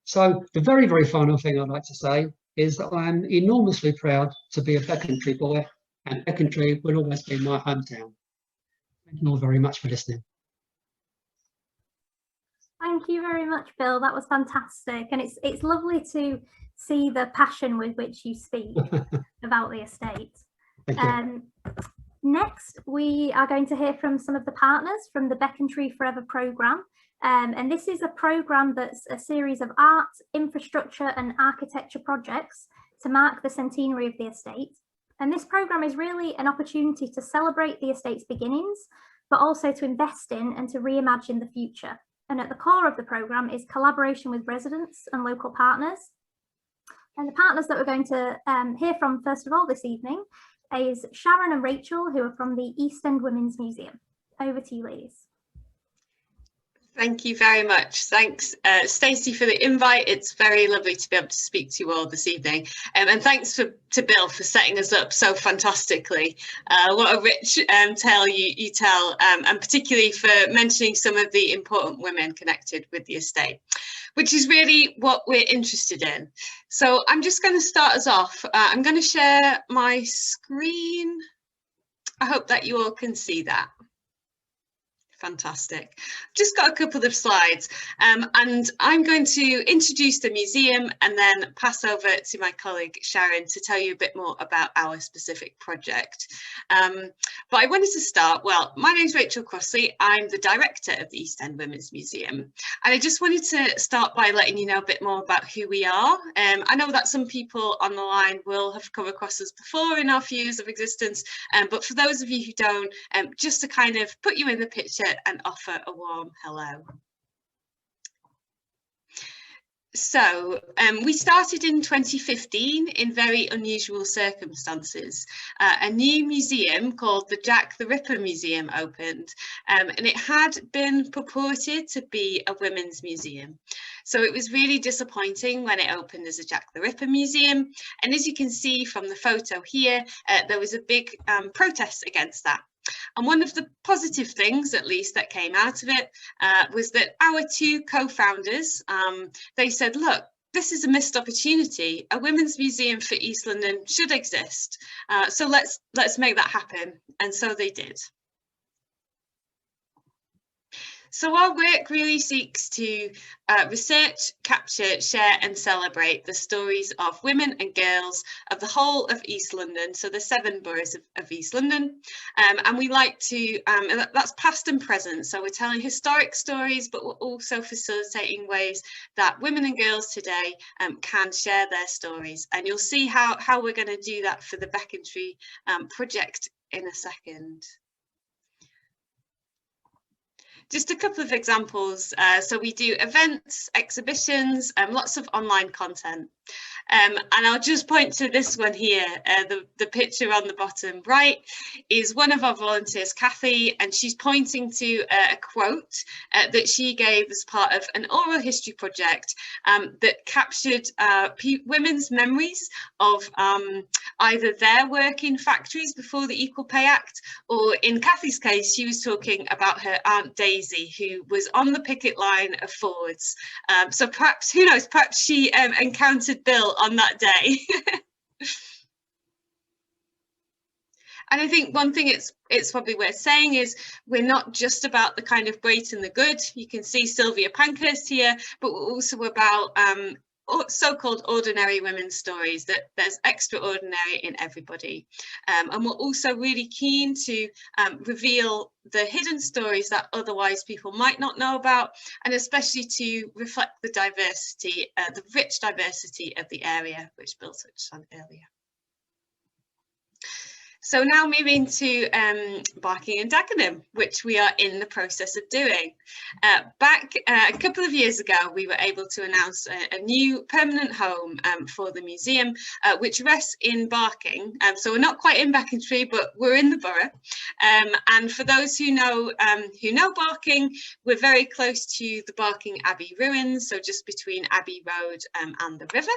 So the very, very final thing I'd like to say is that I'm enormously proud to be a Becontree boy, and Becontree will always be my hometown. Thank you all very much for listening. Thank you very much, Bill. That was fantastic, and it's lovely to see the passion with which you speak about the estate. Thank you. Next, we are going to hear from some of the partners from the Becontree Forever programme. And this is a programme that's a series of art, infrastructure and architecture projects to mark the centenary of the estate. And this programme is really an opportunity to celebrate the estate's beginnings, but also to invest in and to reimagine the future. And at the core of the programme is collaboration with residents and local partners. And the partners that we're going to hear from first of all this evening is Sharon and Rachel, who are from the East End Women's Museum. Over to you, ladies. Thank you very much. Thanks, Stacey, for the invite. It's very lovely to be able to speak to you all this evening. And thanks to Bill for setting us up so fantastically. What a rich tale you tell, and particularly for mentioning some of the important women connected with the estate, which is really what we're interested in. So I'm just going to start us off. I'm going to share my screen. I hope that you all can see that. Fantastic. Just got a couple of slides, and I'm going to introduce the museum and then pass over to my colleague Sharon to tell you a bit more about our specific project. But I wanted to start, well, my name's Rachel Crossley. I'm the director of the East End Women's Museum, and I just wanted to start by letting you know a bit more about who we are. I know that some people on the line will have come across us before in our few years of existence, but for those of you who don't, just to kind of put you in the picture and offer a warm hello. So we started in 2015 in very unusual circumstances. A new museum called the Jack the Ripper Museum opened, and it had been purported to be a women's museum. So it was really disappointing when it opened as a Jack the Ripper Museum. And as you can see from the photo here, there was a big protest against that. And one of the positive things, at least, that came out of it was that our 2 co-founders, they said, look, this is a missed opportunity. A women's museum for East London should exist. So let's make that happen. And so they did. So our work really seeks to research, capture, share and celebrate the stories of women and girls of the whole of East London, so the 7 boroughs of East London. And we like to, that's past and present, so we're telling historic stories, but we're also facilitating ways that women and girls today can share their stories. And you'll see how we're going to do that for the Becontree project in a second. Just a couple of examples. So we do events, exhibitions, lots of online content. And I'll just point to this one here. The picture on the bottom right is one of our volunteers, Kathy, and she's pointing to a quote that she gave as part of an oral history project that captured women's memories of either their work in factories before the Equal Pay Act, or in Kathy's case, she was talking about her Aunt Daisy, who was on the picket line of Fords. So perhaps, who knows, perhaps she encountered Bill on that day. And I think one thing it's probably worth saying is we're not just about the kind of great and the good. You can see Sylvia Pankhurst here, but we're also about so-called ordinary women's stories, that there's extraordinary in everybody. And we're also really keen to reveal the hidden stories that otherwise people might not know about, and especially to reflect the diversity, the rich diversity of the area, which Bill touched on earlier. So now moving to Barking and Dagenham, which we are in the process of doing. Back a couple of years ago, we were able to announce a new permanent home for the museum, which rests in Barking. So we're not quite in Becontree, but we're in the borough. And for those who know Barking, we're very close to the Barking Abbey ruins, so just between Abbey Road and the river.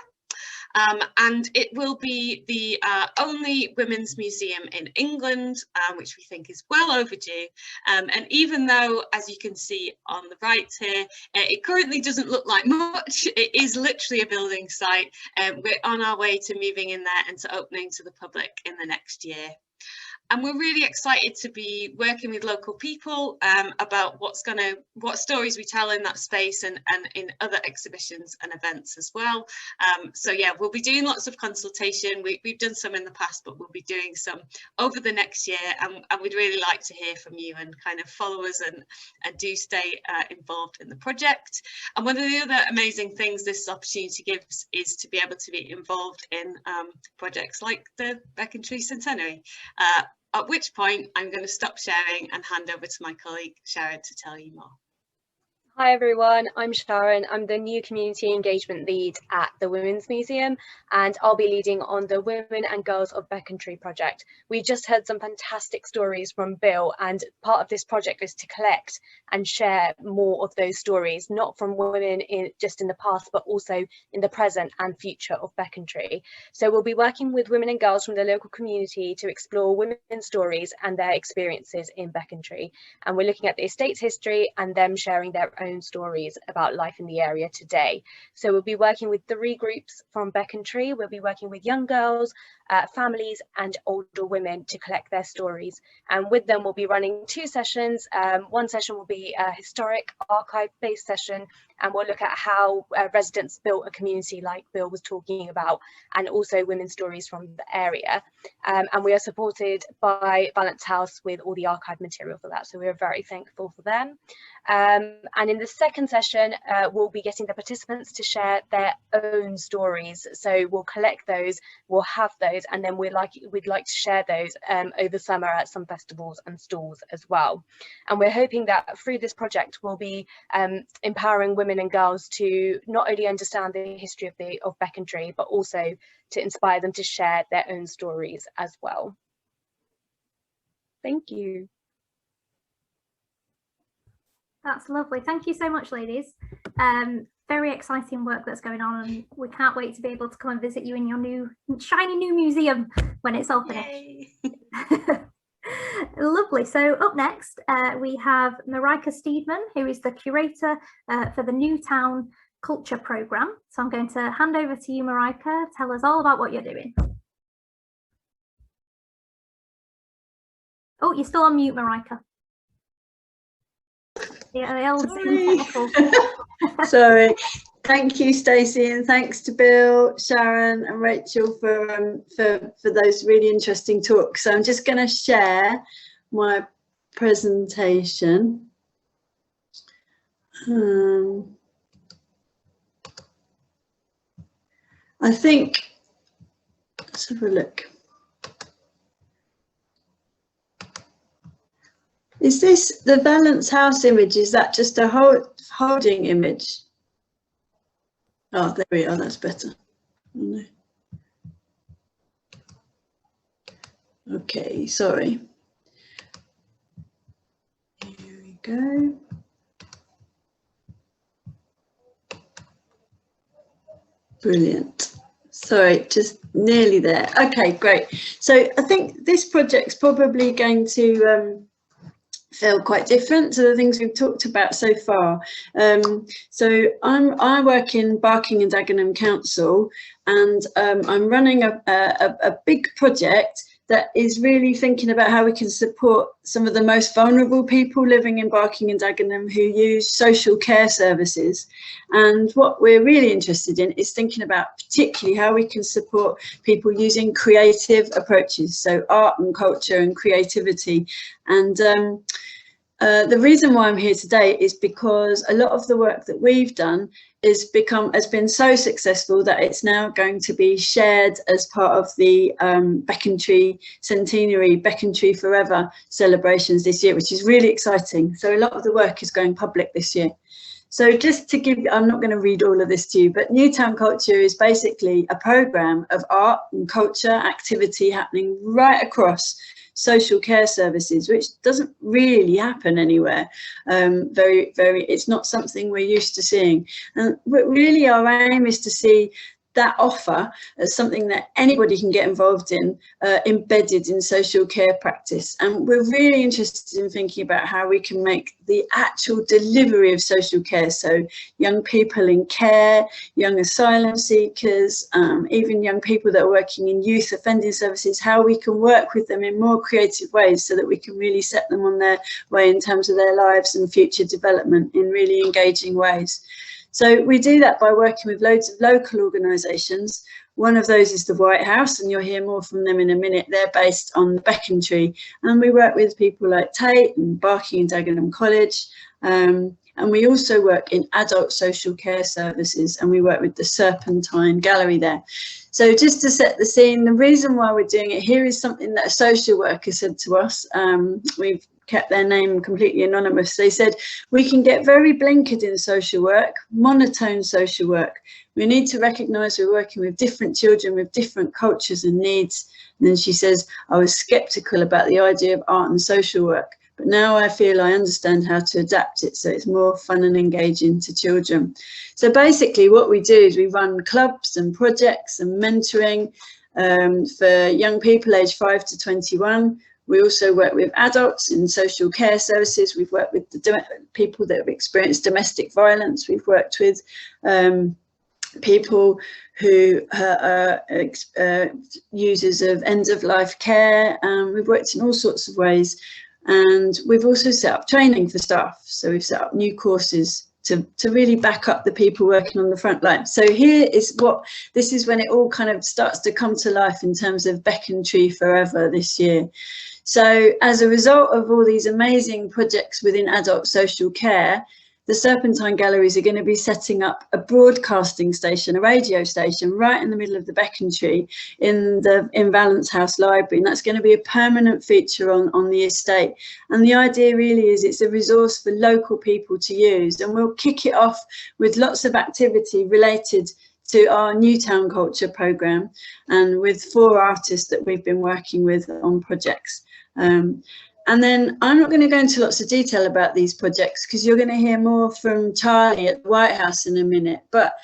And it will be the only women's museum in England, which we think is well overdue. And even though, as you can see on the right here, it currently doesn't look like much, it is literally a building site. We're on our way to moving in there and to opening to the public in the next year. And we're really excited to be working with local people about what stories we tell in that space and in other exhibitions and events as well. So yeah, we'll be doing lots of consultation. We've done some in the past, but we'll be doing some over the next year. And we'd really like to hear from you and kind of follow us and do stay involved in the project. And one of the other amazing things this opportunity gives is to be able to be involved in projects like the Becontree Centenary. At which point I'm going to stop sharing and hand over to my colleague Sharon to tell you more. Hi everyone, I'm Sharon. I'm the new community engagement lead at the Women's Museum, and I'll be leading on the Women and Girls of Becontree project. We just heard some fantastic stories from Bill, and part of this project is to collect and share more of those stories, not from women just in the past, but also in the present and future of Becontree. So we'll be working with women and girls from the local community to explore women's stories and their experiences in Becontree. And we're looking at the estate's history and them sharing their own stories about life in the area today. So we'll be working with 3 groups from Becontree. We'll be working with young girls, families and older women to collect their stories. And with them we'll be running 2 sessions. One session will be a historic archive-based session, and we'll look at how residents built a community like Bill was talking about, and also women's stories from the area. And we are supported by Balance House with all the archive material for that, so we're very thankful for them. And in the second session, we'll be getting the participants to share their own stories. So we'll collect those, we'll have those, and then we'd like to share those over summer at some festivals and stalls as well. And we're hoping that through this project, we'll be empowering women and girls to not only understand the history of Becontree, but also to inspire them to share their own stories as well. Thank you. That's lovely. Thank you so much, ladies. Very exciting work that's going on, and we can't wait to be able to come and visit you in your new shiny new museum when it's all finished. Lovely. So up next we have Marika Steedman, who is the curator for the Newtown Culture Programme. So I'm going to hand over to you, Marika. Tell us all about what you're doing. Oh, you're still on mute, Marika. Yeah, sorry. Thank you, Stacey, and thanks to Bill, Sharon and Rachel for those really interesting talks. So I'm just going to share my presentation. I think, let's have a look. Is this the Balance House image? Is that just a holding image? Oh, there we are, that's better. no. Okay, sorry. Here we go. Brilliant. Sorry, just nearly there. Okay, great. So I think this project's probably going to feel quite different to the things we've talked about so far. So I work in Barking and Dagenham Council, and I'm running a big project that is really thinking about how we can support some of the most vulnerable people living in Barking and Dagenham who use social care services. And what we're really interested in is thinking about particularly how we can support people using creative approaches, so art and culture and creativity. And the reason why I'm here today is because a lot of the work that we've done has been so successful that it's now going to be shared as part of the Becontree Centenary, Becontree Forever celebrations this year, which is really exciting. So a lot of the work is going public this year. So just to give, I'm not going to read all of this to you, but Newtown Culture is basically a programme of art and culture activity happening right across social care services, which doesn't really happen anywhere. It's not something we're used to seeing. And really our aim is to see that offer as something that anybody can get involved in, embedded in social care practice. And we're really interested in thinking about how we can make the actual delivery of social care, so young people in care, young asylum seekers, even young people that are working in youth offending services, how we can work with them in more creative ways so that we can really set them on their way in terms of their lives and future development in really engaging ways. So we do that by working with loads of local organisations. One of those is the White House, and you'll hear more from them in a minute. They're based on the Becontree, and we work with people like Tate and Barking and Dagenham College. And we also work in adult social care services, and we work with the Serpentine Gallery there. So just to set the scene, the reason why we're doing it here is something that a social worker said to us. We've kept their name completely anonymous. They said, we can get very blinkered in social work, monotone social work. We need to recognise we're working with different children with different cultures and needs. And then she says, I was sceptical about the idea of art and social work, but now I feel I understand how to adapt it so it's more fun and engaging to children. So basically what we do is we run clubs and projects and mentoring for young people aged 5 to 21. We also work with adults in social care services. We've worked with the people that have experienced domestic violence. We've worked with people who are users of end-of-life care. We've worked in all sorts of ways. And we've also set up training for staff. So we've set up new courses to really back up the people working on the front line. So here is this is when it all kind of starts to come to life in terms of Becontree Forever this year. So as a result of all these amazing projects within adult social care, the Serpentine Galleries are going to be setting up a broadcasting station, a radio station, right in the middle of the Becontree in Valence House Library. And that's going to be a permanent feature on the estate. And the idea really is it's a resource for local people to use. And we'll kick it off with lots of activity related to our Newtown Culture programme and with 4 artists that we've been working with on projects. And then I'm not going to go into lots of detail about these projects because you're going to hear more from Charlie at the White House in a minute. But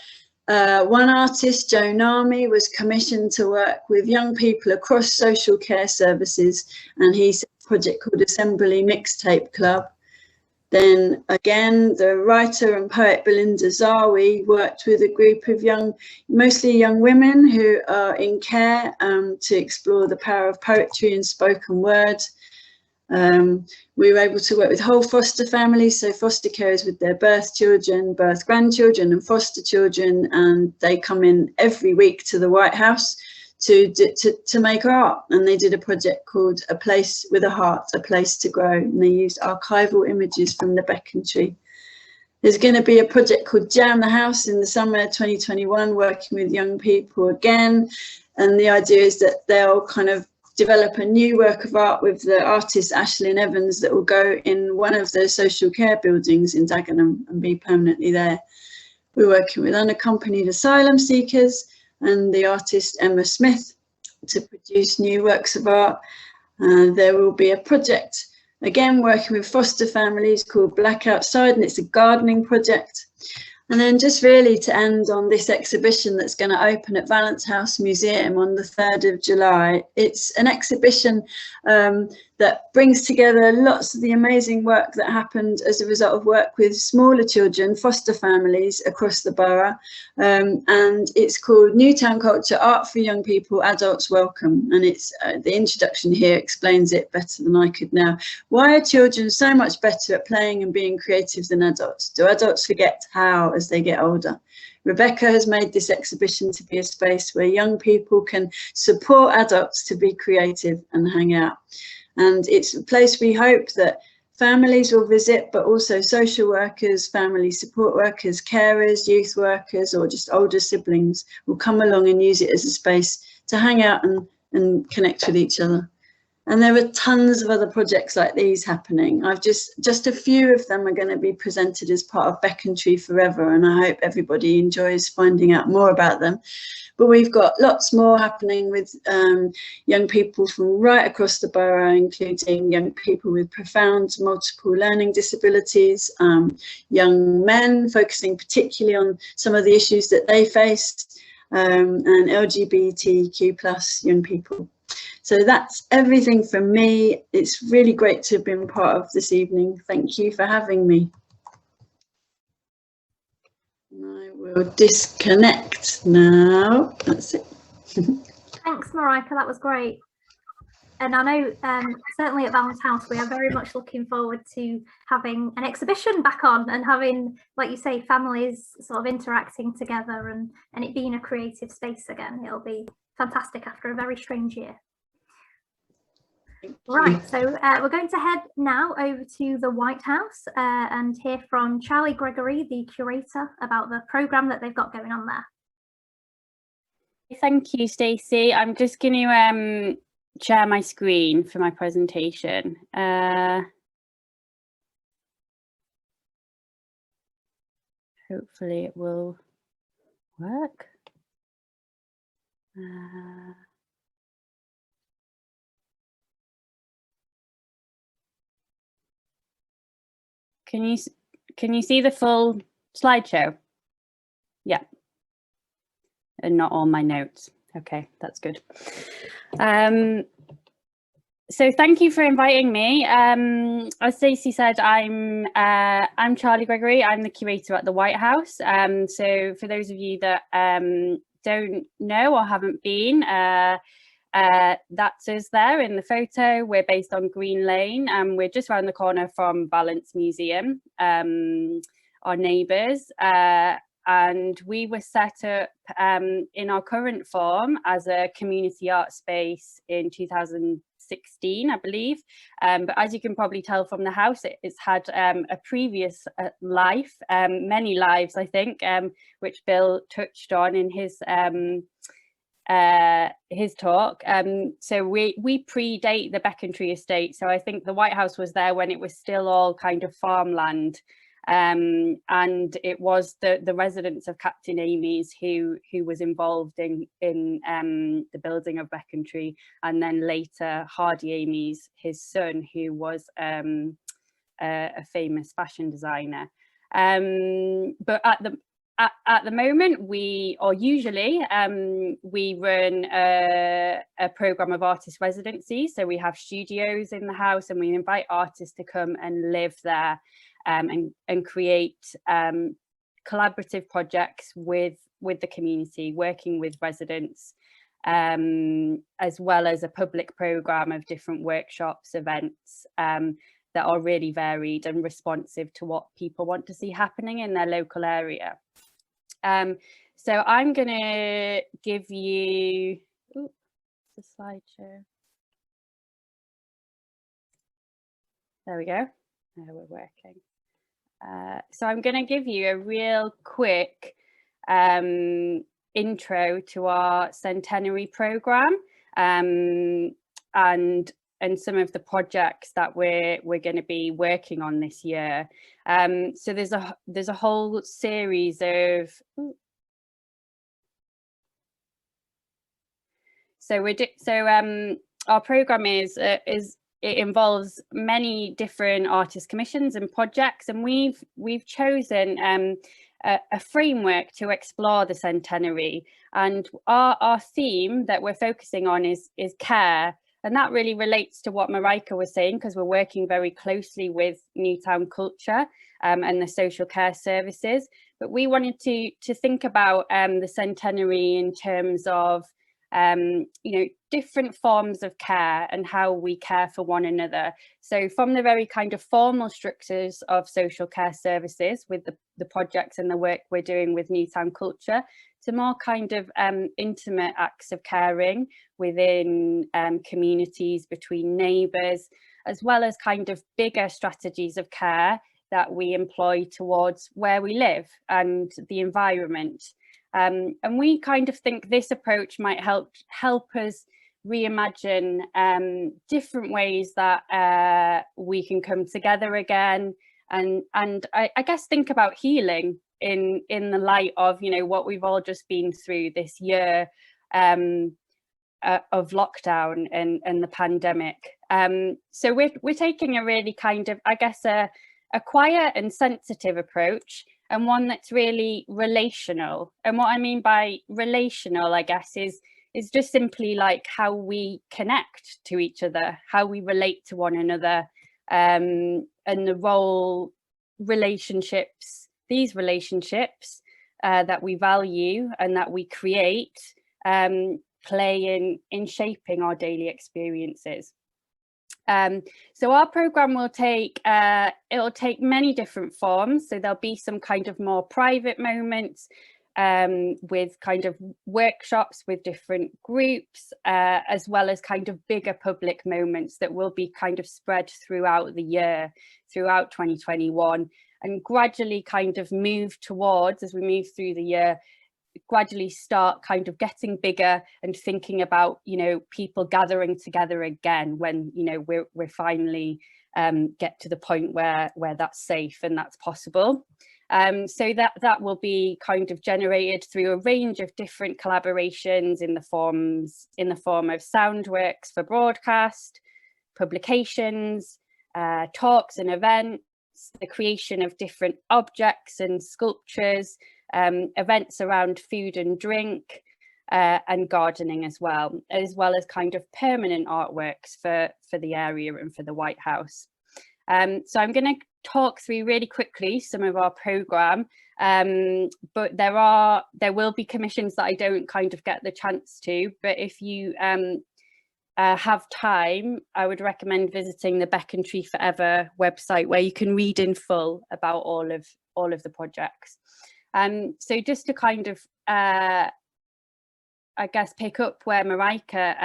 one artist, Joe Nami, was commissioned to work with young people across social care services, and he's a project called Assembly Mixtape Club. Then again, the writer and poet Belinda Zawi worked with a group of mostly young women who are in care to explore the power of poetry and spoken word. We were able to work with whole foster families, so foster carers with their birth children, birth grandchildren and foster children, and they come in every week to the White House to make art. And they did a project called A Place with a Heart, A Place to Grow, and they used archival images from the Becontree. There's going to be a project called Jam the House in the summer 2021, working with young people again, and the idea is that they'll kind of develop a new work of art with the artist Ashlyn Evans that will go in one of the social care buildings in Dagenham and be permanently there. We're working with unaccompanied asylum seekers. and the artist Emma Smith to produce new works of art. There will be a project, again, working with foster families called Black Outside, and it's a gardening project. And then just really to end on this exhibition that's going to open at Valence House Museum on the 3rd of July. It's an exhibition that brings together lots of the amazing work that happened as a result of work with smaller children, foster families across the borough. And it's called Newtown Culture, Art for Young People, Adults Welcome. And it's the introduction here explains it better than I could now. Why are children so much better at playing and being creative than adults? Do adults forget how as they get older? Rebecca has made this exhibition to be a space where young people can support adults to be creative and hang out. And it's a place we hope that families will visit, but also social workers, family support workers, carers, youth workers, or just older siblings will come along and use it as a space to hang out and connect with each other. And there are tons of other projects like these happening. I've just a few of them are going to be presented as part of Becontree Forever, and I hope everybody enjoys finding out more about them. But we've got lots more happening with young people from right across the borough, including young people with profound multiple learning disabilities, young men focusing particularly on some of the issues that they faced, and LGBTQ+ young people. So that's everything from me. It's really great to have been part of this evening. Thank you for having me. I will disconnect now. That's it. Thanks, Marika, that was great. And I know certainly at Valence House, we are very much looking forward to having an exhibition back on and having, like you say, families sort of interacting together and it being a creative space again. It'll be fantastic after a very strange year. Right, so we're going to head now over to the White House and hear from Charlie Gregory, the curator, about the programme that they've got going on there. Thank you, Stacey. I'm just going to share my screen for my presentation. Hopefully it will work. Can you see the full slideshow? Yeah. And not all my notes. Okay, that's good. So thank you for inviting me. As Stacey said, I'm Charlie Gregory. I'm the curator at the White House. So for those of you that don't know or haven't been, that's us there in the photo. We're based on Green Lane and we're just around the corner from Valence Museum, our neighbours. And we were set up in our current form as a community art space in 2016, I believe. But as you can probably tell from the house, it's had a previous life, many lives, I think, which Bill touched on in his talk. So we predate the Becontree estate. So I think the White House was there when it was still all kind of farmland. And it was the residents of Captain Amy's who was involved in the building of Becontree, and then later Hardy Amy's, his son, who was a famous fashion designer. But at the moment, we run a program of artist residencies. So we have studios in the house and we invite artists to come and live there and create collaborative projects with the community, working with residents, as well as a public program of different workshops, events that are really varied and responsive to what people want to see happening in their local area. So I'm going to give you the slideshow. There we go. Now we're working. So I'm going to give you a real quick intro to our centenary programme and some of the projects that we're going to be working on this year. So there's a whole series of So our programme it involves many different artist commissions and projects, and we've chosen a framework to explore the centenary, and our theme that we're focusing on is care. And that really relates to what Marika was saying, because we're working very closely with Newtown Culture and the social care services. But we wanted to think about the centenary in terms of different forms of care and how we care for one another. So from the very kind of formal structures of social care services with the projects and the work we're doing with Newtown Culture, to more kind of intimate acts of caring within communities, between neighbours, as well as kind of bigger strategies of care that we employ towards where we live and the environment. And we kind of think this approach might help us reimagine different ways that we can come together again, and I guess think about healing in the light of what we've all just been through this year of lockdown and the pandemic. So we're taking a really kind of, I guess, a quiet and sensitive approach, and one that's really relational. And what I mean by relational, I guess, is just simply like how we connect to each other, how we relate to one another, and the role these relationships that we value and that we create play in shaping our daily experiences. So our programme will take it'll take many different forms. So there'll be some kind of more private moments with kind of workshops with different groups, as well as kind of bigger public moments that will be kind of spread throughout the year, throughout 2021, and gradually kind of move towards, as we move through the year, gradually start kind of getting bigger and thinking about people gathering together again when we're finally get to the point where that's safe and that's possible. So that will be kind of generated through a range of different collaborations in the form of sound works for broadcast, publications, talks and events, the creation of different objects and sculptures, events around food and drink, and gardening as well as kind of permanent artworks for the area and for the White House. So I'm going to talk through really quickly some of our programme, but there will be commissions that I don't kind of get the chance to, but if you have time, I would recommend visiting the Becontree Forever website, where you can read in full about all of the projects. So just to kind of I guess pick up where Marika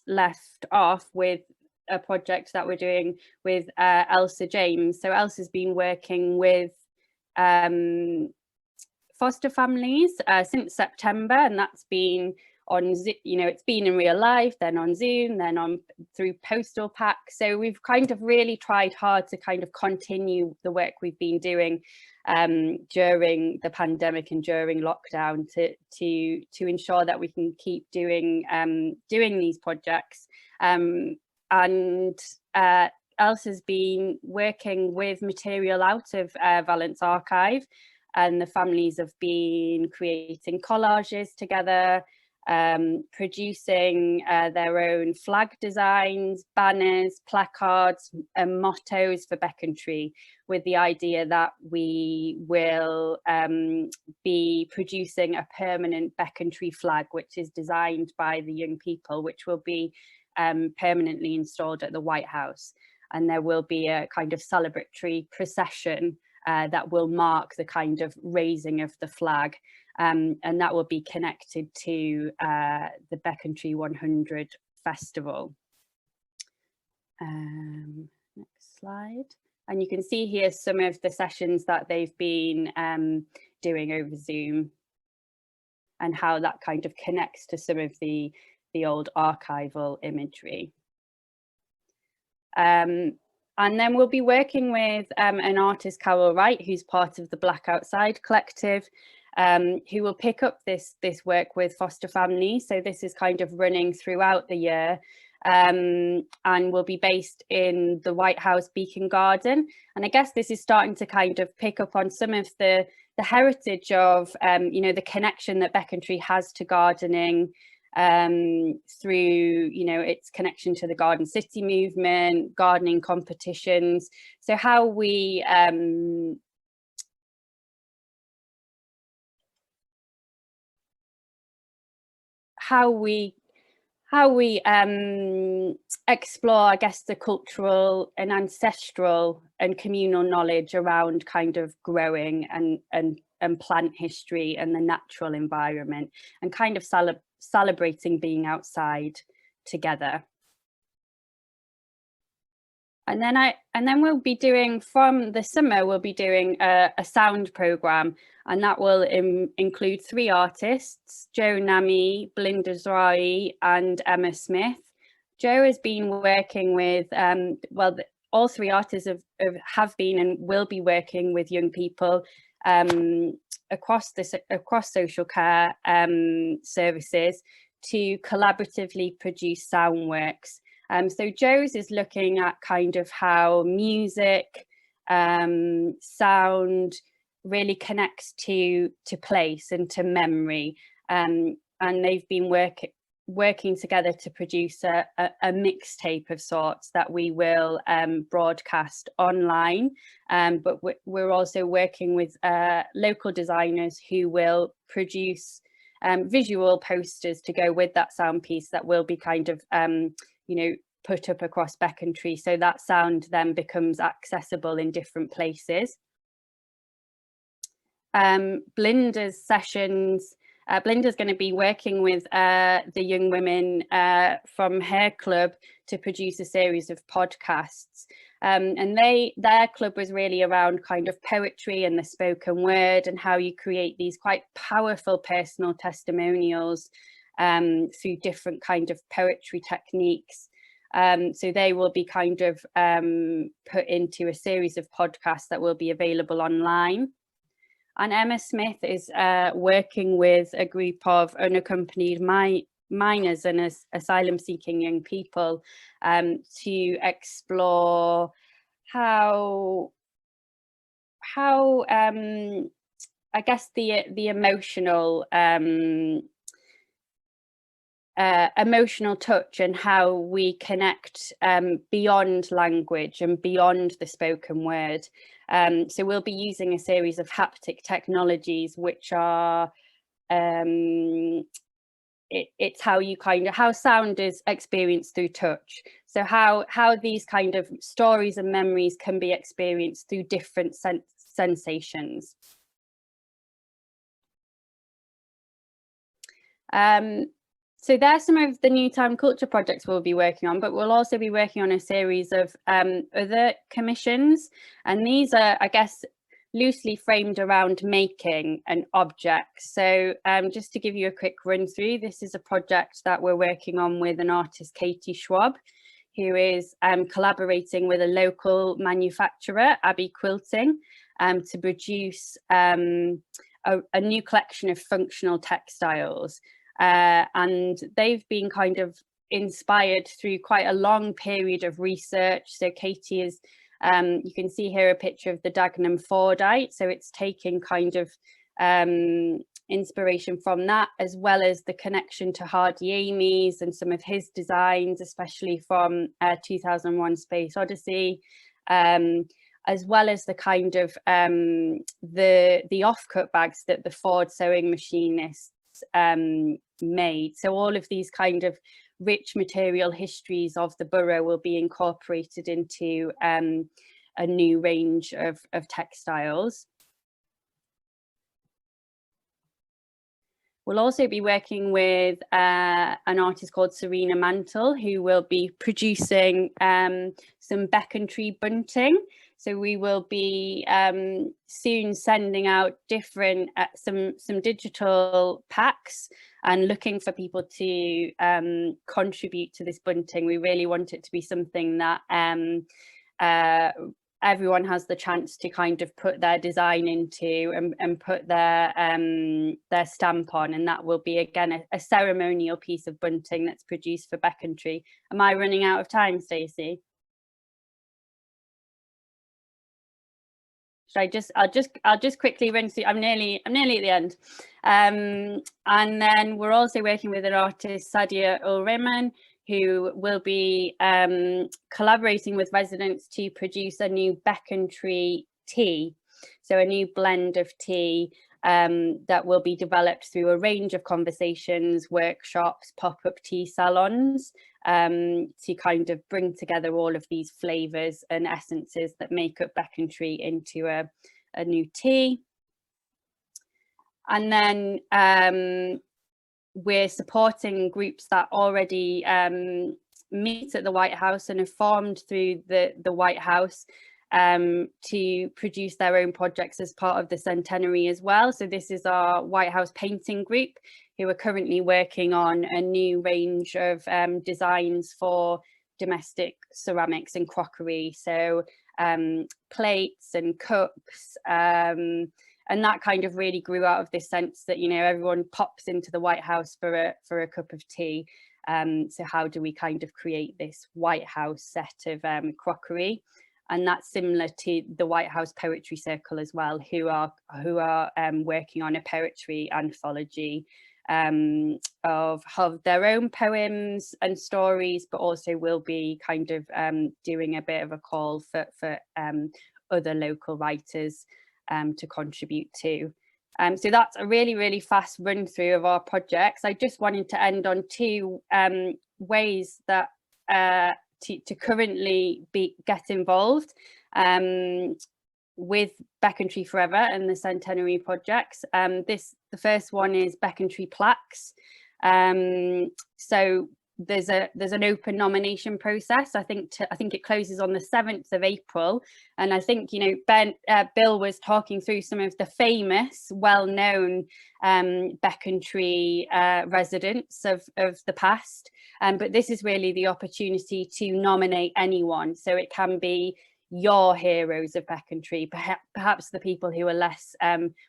left off with a project that we're doing with Elsa James. So Elsa's been working with foster families since September, and that's been on, it's been in real life, then on Zoom, then on through postal packs. So we've kind of really tried hard to kind of continue the work we've been doing during the pandemic and during lockdown to ensure that we can keep doing these projects. And Elsa's been working with material out of Valence Archive, and the families have been creating collages together, producing their own flag designs, banners, placards and mottos for Becontree, with the idea that we will be producing a permanent Becontree flag, which is designed by the young people, which will be permanently installed at the White House. And there will be a kind of celebratory procession that will mark the kind of raising of the flag. And that will be connected to the Becontree 100 Festival. Next slide. And you can see here some of the sessions that they've been doing over Zoom, and how that kind of connects to some of the old archival imagery. And then we'll be working with an artist, Carol Wright, who's part of the Black Outside Collective, who will pick up this work with foster families. So this is kind of running throughout the year, and will be based in the White House Beacon Garden. And I guess this is starting to kind of pick up on some of the heritage of, you know, the connection that Becontree has to gardening, through, you know, its connection to the Garden City movement, gardening competitions. So how we explore, I guess, the cultural and ancestral and communal knowledge around kind of growing and plant history and the natural environment, and kind of celebrating being outside together. And then we'll be doing, from the summer, we'll be doing a sound programme, and that will include 3 artists, Jo Nami, Belinda Zrai and Emma Smith. Jo has been working with, well, all 3 artists have been and will be working with young people across social care services to collaboratively produce sound works. So Jo's is looking at kind of how music, sound really connects to place and to memory, and they've been working together to produce a mixtape of sorts that we will broadcast online, but we're also working with local designers who will produce visual posters to go with that sound piece that will be kind of you know, put up across Becontree, so that sound then becomes accessible in different places. Belinda's sessions, Belinda's going to be working with the young women from her club to produce a series of podcasts, and their club was really around kind of poetry and the spoken word, and how you create these quite powerful personal testimonials through different kind of poetry techniques. So they will be kind of put into a series of podcasts that will be available online. And Emma Smith is working with a group of unaccompanied minors and asylum-seeking young people to explore how I guess the emotional emotional touch, and how we connect beyond language and beyond the spoken word. So we'll be using a series of haptic technologies, which are it's how you kind of, how sound is experienced through touch. So how these kind of stories and memories can be experienced through different sensations. So there's some of the New Town Culture projects we'll be working on, but we'll also be working on a series of other commissions. And these are, I guess, loosely framed around making an object. So just to give you a quick run through, this is a project that we're working on with an artist, Katie Schwab, who is collaborating with a local manufacturer, Abbey Quilting, to produce a new collection of functional textiles. And they've been kind of inspired through quite a long period of research. So Katie is, you can see here a picture of the Dagenham Fordite. So it's taking kind of inspiration from that, as well as the connection to Hardy Amy's and some of his designs, especially from 2001 Space Odyssey, as well as the kind of the offcut bags that the Ford sewing machinists made. So all of these kind of rich material histories of the borough will be incorporated into a new range of textiles. We'll also be working with an artist called Serena Mantle, who will be producing some Becontree bunting. So we will be soon sending out different some digital packs and looking for people to contribute to this bunting. We really want it to be something that everyone has the chance to kind of put their design into and put their stamp on, and that will be again a ceremonial piece of bunting that's produced for Becontree. Am I running out of time, Stacey? I'll just quickly run through. I'm nearly at the end. And then we're also working with an artist, Sadia Ulriman, who will be collaborating with residents to produce a new Becontree tea. So a new blend of tea that will be developed through a range of conversations, workshops, pop-up tea salons, to kind of bring together all of these flavours and essences that make up Becontree into a new tea. And then we're supporting groups that already meet at the White House and have formed through the White House to produce their own projects as part of the centenary as well. So this is our White House painting group, who are currently working on a new range of designs for domestic ceramics and crockery. So plates and cups, and that kind of really grew out of this sense that, you know, everyone pops into the White House for a cup of tea. So how do we kind of create this White House set of crockery? And that's similar to the White House Poetry Circle as well, who are working on a poetry anthology of their own poems and stories, but also will be kind of doing a bit of a call for other local writers to contribute to. So that's a really, really fast run through of our projects. I just wanted to end on two ways that to currently get involved with Becontree Forever and the Centenary projects. The first one is Becontree Plaques. So there's an open nomination process. I think it closes on the 7th of April, and I think, you know, Bill was talking through some of the famous, well-known Becontree residents of the past, but this is really the opportunity to nominate anyone. So it can be your heroes of Becontree, perhaps the people who are less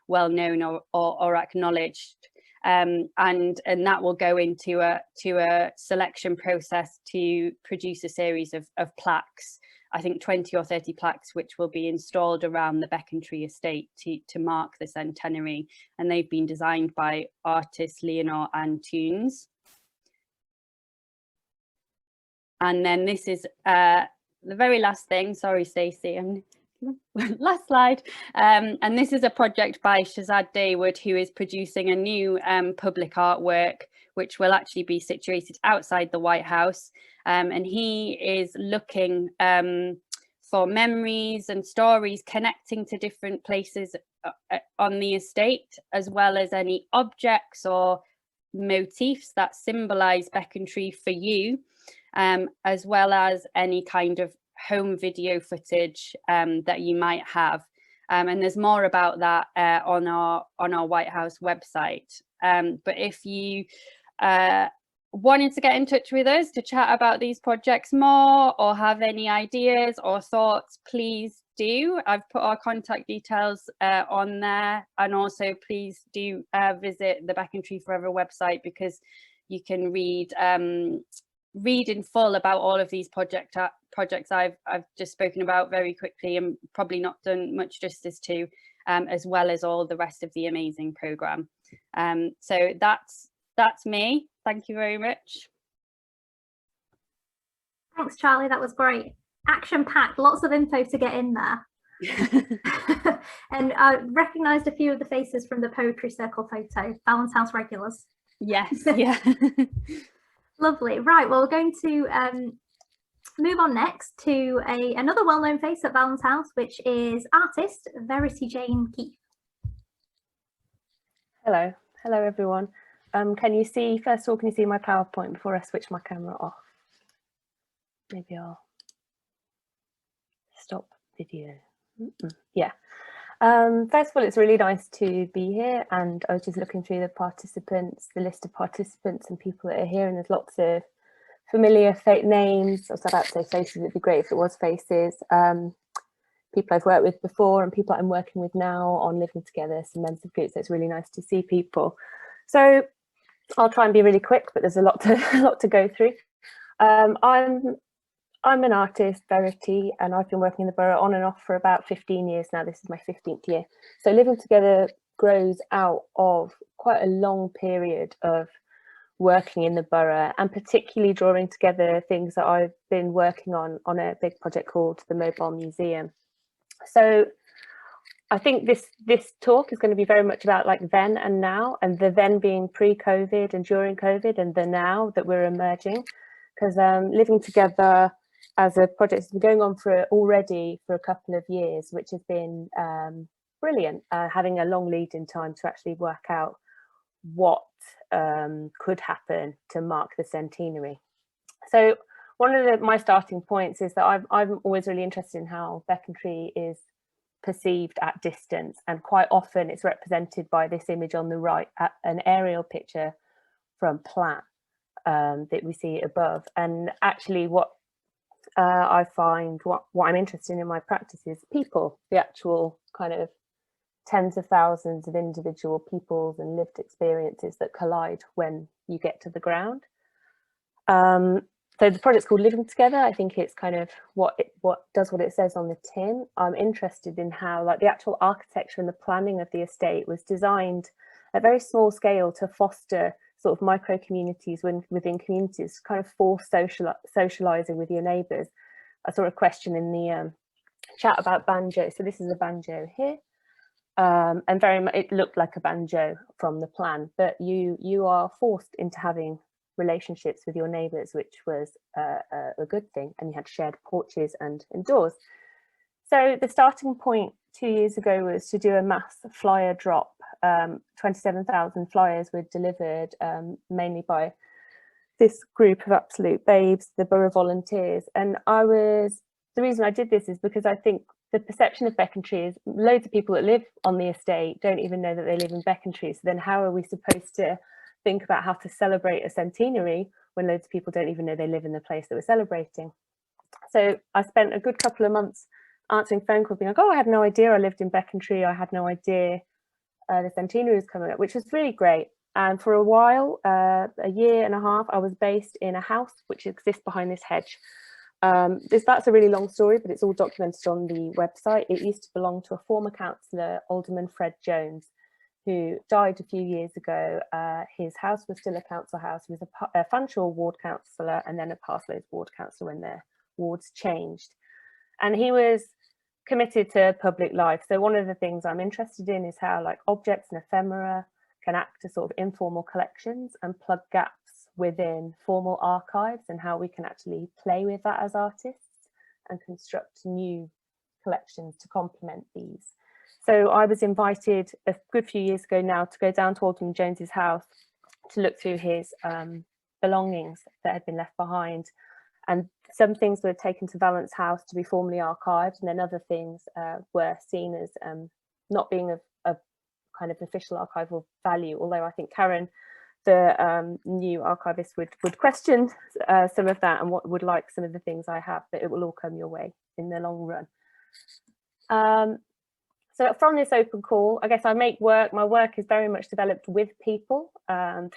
well-known or acknowledged. And that will go into a selection process to produce a series of plaques, I think 20 or 30 plaques, which will be installed around the Becontree estate to mark the centenary. And they've been designed by artist Leonor Antunes. And then this is the very last thing, sorry Stacey, last slide, and this is a project by Shazad Daywood, who is producing a new public artwork which will actually be situated outside the White House, and he is looking for memories and stories connecting to different places on the estate, as well as any objects or motifs that symbolize Becontree for you, as well as any kind of home video footage that you might have, and there's more about that on our White House website. But if you wanted to get in touch with us to chat about these projects more, or have any ideas or thoughts, please do. I've put our contact details on there, and also please do visit the Becontree Forever website, because you can read in full about all of these projects I've just spoken about very quickly, and probably not done much justice to, as well as all the rest of the amazing programme. So that's me. Thank you very much. Thanks, Charlie. That was great. Action-packed, lots of info to get in there. And I recognised a few of the faces from the Poetry Circle photo, Balance House regulars. Yes, yeah. Lovely. Right, well, we're going to move on next to another well-known face at Balance House, which is artist Verity Jane Keith. Hello everyone. Can you see, first of all, can you see my PowerPoint before I switch my camera off? Maybe I'll stop video. Yeah. First of all, it's really nice to be here, and I was just looking through the list of participants and people that are here, and there's lots of familiar names. I was about to say faces, it'd be great if it was faces. people I've worked with before and people I'm working with now on living together, some members of groups. So it's really nice to see people. So I'll try and be really quick, but there's a lot to go through. I'm an artist, Verity, and I've been working in the borough on and off for about 15 years now. This is my 15th year. So living together grows out of quite a long period of working in the borough, and particularly drawing together things that I've been working on a big project called the Mobile Museum. So I think this talk is going to be very much about like then and now, and the then being pre-COVID and during COVID, and the now that we're emerging, because living together as a project has been going on already for a couple of years, which has been brilliant, having a long lead in time to actually work out what could happen to mark the centenary. So one of my starting points is that I'm always really interested in how Becontree is perceived at distance, and quite often it's represented by this image on the right, an aerial picture from Platt that we see above. And actually what I find, what I'm interested in my practice is people, the actual kind of tens of thousands of individual peoples and lived experiences that collide when you get to the ground. So the project's called Living Together. I think it's kind of what it says on the tin. I'm interested in how like the actual architecture and the planning of the estate was designed at very small scale to foster sort of micro communities within communities, kind of force socializing with your neighbours. I saw a question in the chat about banjo. So this is a banjo here. And very much it looked like a banjo from the plan, but you are forced into having relationships with your neighbours, which was a good thing, and you had shared porches and doors. So the starting point 2 years ago was to do a mass flyer drop. 27,000 flyers were delivered, mainly by this group of absolute babes, the borough volunteers. And the reason I did this is because I think the perception of Becontree is loads of people that live on the estate don't even know that they live in Becontree. So then how are we supposed to think about how to celebrate a centenary when loads of people don't even know they live in the place that we're celebrating? So I spent a good couple of months answering phone calls being like, oh, I had no idea I lived in Becontree. I had no idea the centenary was coming up, which was really great. And for a while, a year and a half, I was based in a house which exists behind this hedge. That's a really long story, but it's all documented on the website. It used to belong to a former councillor, Alderman Fred Jones, who died a few years ago. His house was still a council house. He was a Fanshawe ward councillor and then a Parslows ward councillor when their wards changed. And he was committed to public life. So one of the things I'm interested in is how like objects and ephemera can act as sort of informal collections and plug gaps within formal archives, and how we can actually play with that as artists and construct new collections to complement these. So I was invited a good few years ago now to go down to Alderman Jones's house to look through his belongings that had been left behind. And some things were taken to Valence House to be formally archived, and then other things were seen as not being of kind of official archival value, although I think Karen, the new archivist, would question some of that and would like some of the things I have, but it will all come your way in the long run. So from this open call, I guess I make work. My work is very much developed with people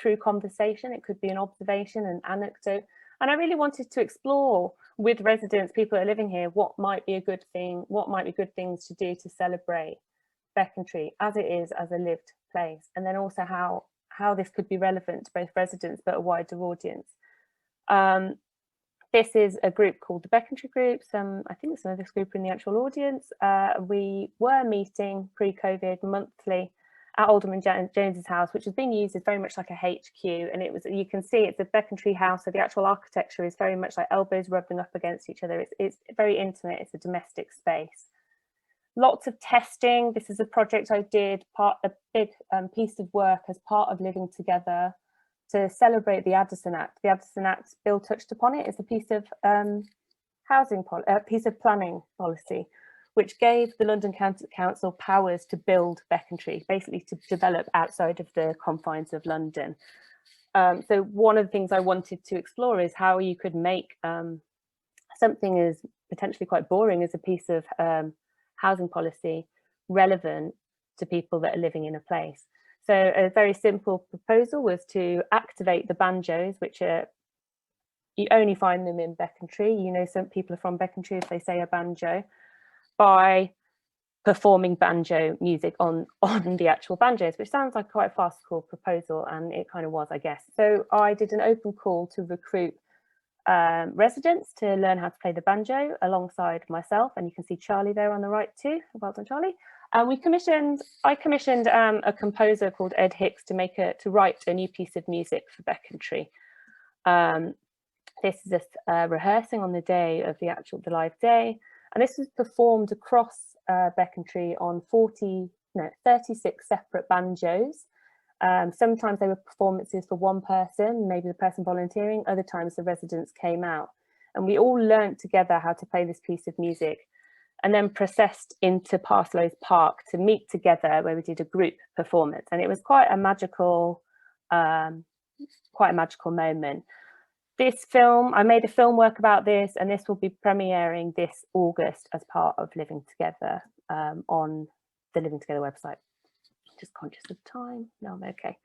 through conversation. It could be an observation, an anecdote. And I really wanted to explore with residents, people that are living here, what might be a good thing, what might be good things to do to celebrate Becontree as it is as a lived place. And then also how this could be relevant to both residents, but a wider audience. This is a group called the Becontree Group. I think there's another group in the actual audience. We were meeting pre-COVID monthly at Alderman Jones's house, which is being used as very much like a HQ. And it was, you can see it's a Becontree house. So the actual architecture is very much like elbows rubbing up against each other. It's very intimate. It's a domestic space. Lots of testing. This is a project I did, a big piece of work as part of Living Together to celebrate the Addison Act. The Addison Act, Bill touched upon it, is a piece of planning policy, which gave the London County Council powers to build Becontree, basically to develop outside of the confines of London. So one of the things I wanted to explore is how you could make something as potentially quite boring as a piece of housing policy relevant to people that are living in a place. So a very simple proposal was to activate the banjos, which are, you only find them in Becontree. You know, some people are from Becontree if they say a banjo, by performing banjo music on the actual banjos, which sounds like quite a farcical proposal, and it kind of was, I guess. So I did an open call to recruit residents to learn how to play the banjo alongside myself, and you can see Charlie there on the right too. Well done, Charlie. And I commissioned a composer called Ed Hicks to write a new piece of music for Becontree. This is a rehearsing on the day of the live day, and this was performed across Becontree on 36 separate banjos. Sometimes they were performances for one person, maybe the person volunteering, other times the residents came out. And we all learnt together how to play this piece of music, and then processed into Parslows Park to meet together, where we did a group performance. And it was quite a magical moment. This film, I made a film work about this, and this will be premiering this August as part of Living Together on the Living Together website. Just conscious of time. No, I'm okay.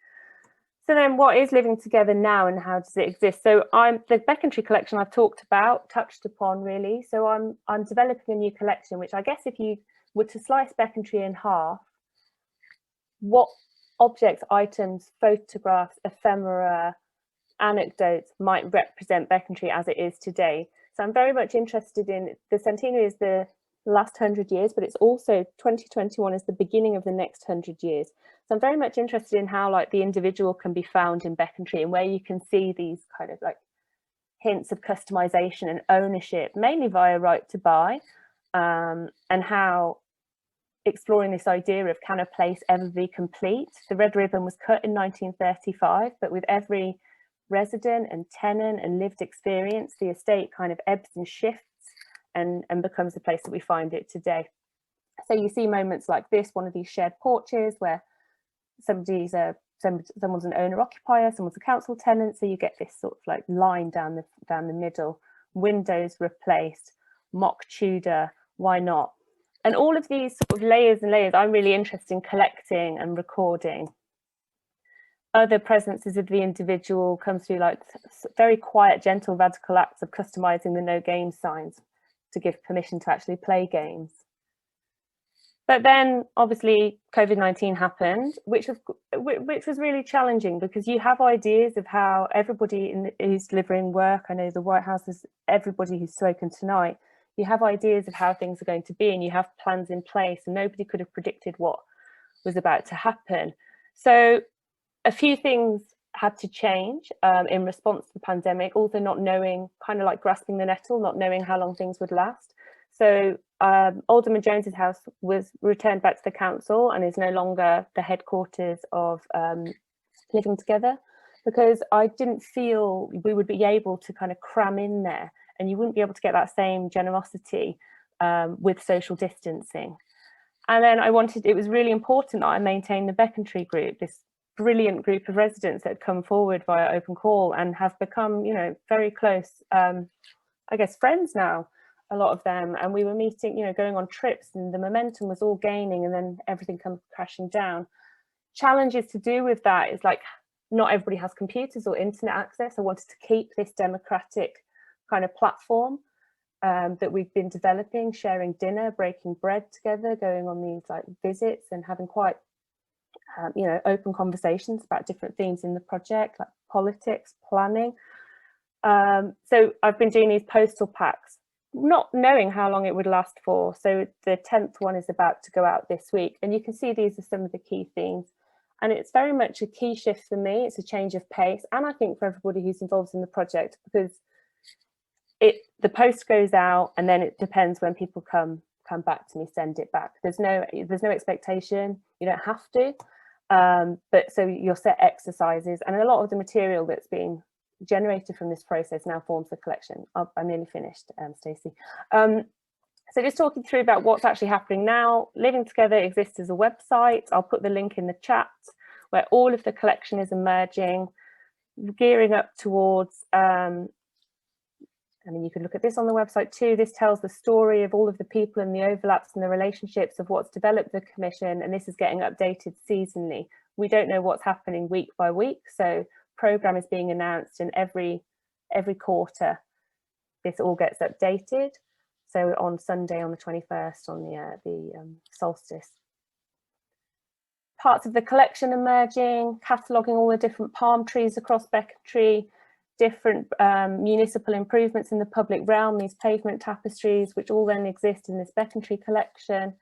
So then what is Living Together now, and how does it exist? So the Becontree collection I've touched upon really. So I'm developing a new collection, which I guess if you were to slice Becontree in half, what objects, items, photographs, ephemera, anecdotes might represent Becontree as it is today. So I'm very much interested in, the centenary is the last 100 years, but it's also 2021 is the beginning of the next 100 years. So I'm very much interested in how like the individual can be found in Becontree, and where you can see these kind of like hints of customization and ownership, mainly via right to buy, and how exploring this idea of, can a place ever be complete? The red ribbon was cut in 1935, but with every resident and tenant and lived experience, the estate kind of ebbs and shifts and becomes the place that we find it today. So you see moments like this, one of these shared porches where someone's an owner occupier, someone's a council tenant, so you get this sort of like line down the middle, windows replaced, mock Tudor, why not? And all of these sort of layers and layers I'm really interested in collecting and recording. Other presences of the individual come through like very quiet, gentle, radical acts of customizing the no game signs to give permission to actually play games. But then obviously COVID-19 happened, which was really challenging, because you have ideas of how everybody who's delivering work, I know the White House is, everybody who's spoken tonight, you have ideas of how things are going to be, and you have plans in place, and nobody could have predicted what was about to happen. So a few things had to change in response to the pandemic, also not knowing, kind of like grasping the nettle, not knowing how long things would last. So Alderman Jones's house was returned back to the council and is no longer the headquarters of Living Together, because I didn't feel we would be able to kind of cram in there, and you wouldn't be able to get that same generosity with social distancing. And then it was really important that I maintain the Becontree group, this brilliant group of residents that had come forward via open call and have become, you know, very close, I guess, friends now, a lot of them. And we were meeting, you know, going on trips, and the momentum was all gaining, and then everything comes crashing down. Challenges to do with that is like, not everybody has computers or internet access. I wanted to keep this democratic kind of platform that we've been developing, sharing dinner, breaking bread together, going on these like visits and having quite you know, open conversations about different themes in the project, like politics, planning. So I've been doing these postal packs, not knowing how long it would last for. So the 10th one is about to go out this week, and you can see these are some of the key themes. And it's very much a key shift for me. It's a change of pace, and I think for everybody who's involved in the project, because the post goes out, and then it depends when people come back to me, send it back. There's no expectation. You don't have to. But so you'll set exercises, and a lot of the material that's being generated from this process now forms the collection. I'm nearly finished, Stacey. So just talking through about what's actually happening now. Living Together exists as a website. I'll put the link in the chat, where all of the collection is emerging, gearing up towards I mean, you could look at this on the website too. This tells the story of all of the people and the overlaps and the relationships of what's developed the commission, and this is getting updated seasonally. We don't know what's happening week by week, so programme is being announced in every quarter. This all gets updated. So on Sunday, on the 21st, on the solstice. Parts of the collection emerging, cataloguing all the different palm trees across Becontree, different municipal improvements in the public realm, these pavement tapestries, which all then exist in this Becontree collection.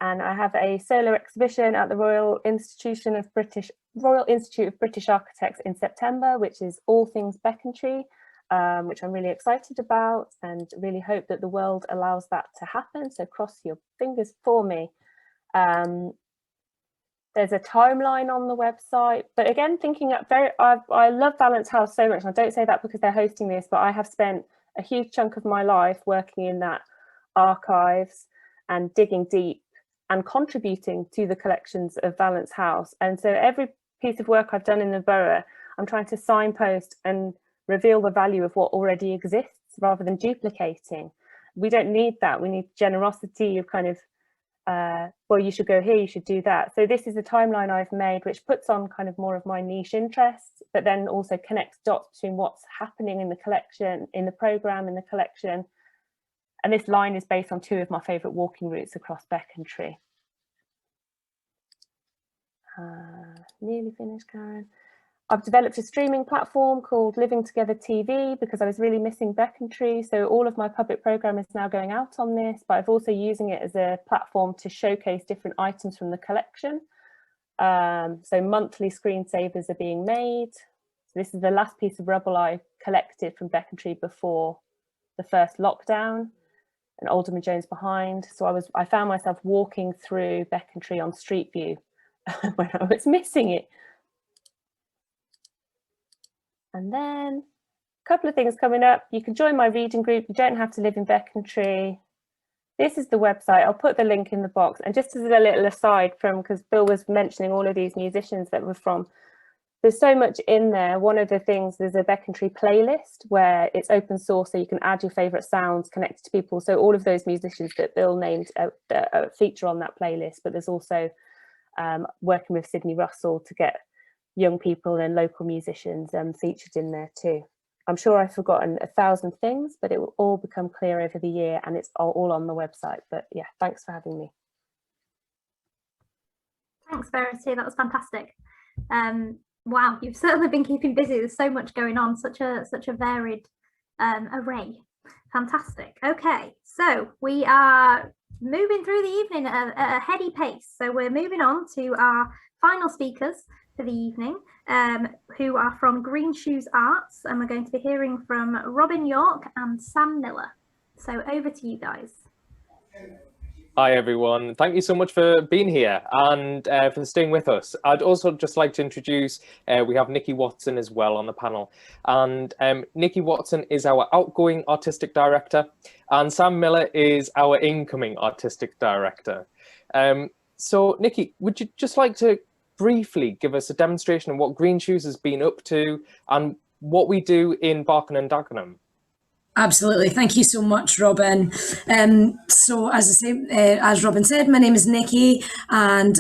And I have a solo exhibition at the Royal Institute of British Architects in September, which is all things Becontree, which I'm really excited about and really hope that the world allows that to happen. So cross your fingers for me. There's a timeline on the website, but again, thinking I love Valence House so much, and I don't say that because they're hosting this, but I have spent a huge chunk of my life working in that archives and digging deep and contributing to the collections of Valence House. And so every piece of work I've done in the borough, I'm trying to signpost and reveal the value of what already exists rather than duplicating. We don't need that. We need generosity of kind of, well, you should go here, you should do that. So this is a timeline I've made, which puts on kind of more of my niche interests, but then also connects dots between what's happening in the collection, in the programme, in the collection. And this line is based on two of my favourite walking routes across Becontree. Nearly finished, Karen. I've developed a streaming platform called Living Together TV because I was really missing Becontree. So all of my public programme is now going out on this, but I've also using it as a platform to showcase different items from the collection. So monthly screensavers are being made. So this is the last piece of rubble I collected from Becontree before the first lockdown, and Alderman Jones behind. So I found myself walking through Becontree on Street View when I was missing it. And then a couple of things coming up. You can join my reading group. You don't have to live in Becontree. This is the website. I'll put the link in the box. And just as a little aside from, because Bill was mentioning all of these musicians that were from, there's so much in there. One of the things, there's a Becontree playlist where it's open source, so you can add your favourite sounds connected to people. So all of those musicians that Bill named feature on that playlist, but there's also working with Sydney Russell to get young people and local musicians featured in there too. I'm sure I've forgotten 1,000 things, but it will all become clear over the year, and it's all on the website. But yeah, thanks for having me. Thanks, Verity, that was fantastic. Wow, you've certainly been keeping busy. There's so much going on, such a varied array. Fantastic. Okay, so we are moving through the evening at a heady pace. So we're moving on to our final speakers for the evening, who are from Green Shoes Arts, and we're going to be hearing from Robin York and Sam Miller. So over to you guys. Hi everyone, thank you so much for being here and for staying with us. I'd also just like to introduce, we have Nikki Watson as well on the panel, and Nikki Watson is our outgoing artistic director and Sam Miller is our incoming artistic director. So Nikki, would you just like to briefly give us a demonstration of what Green Shoes has been up to and what we do in Barking and Dagenham? Absolutely. Thank you so much, Robin. So as Robin said, my name is Nikki, and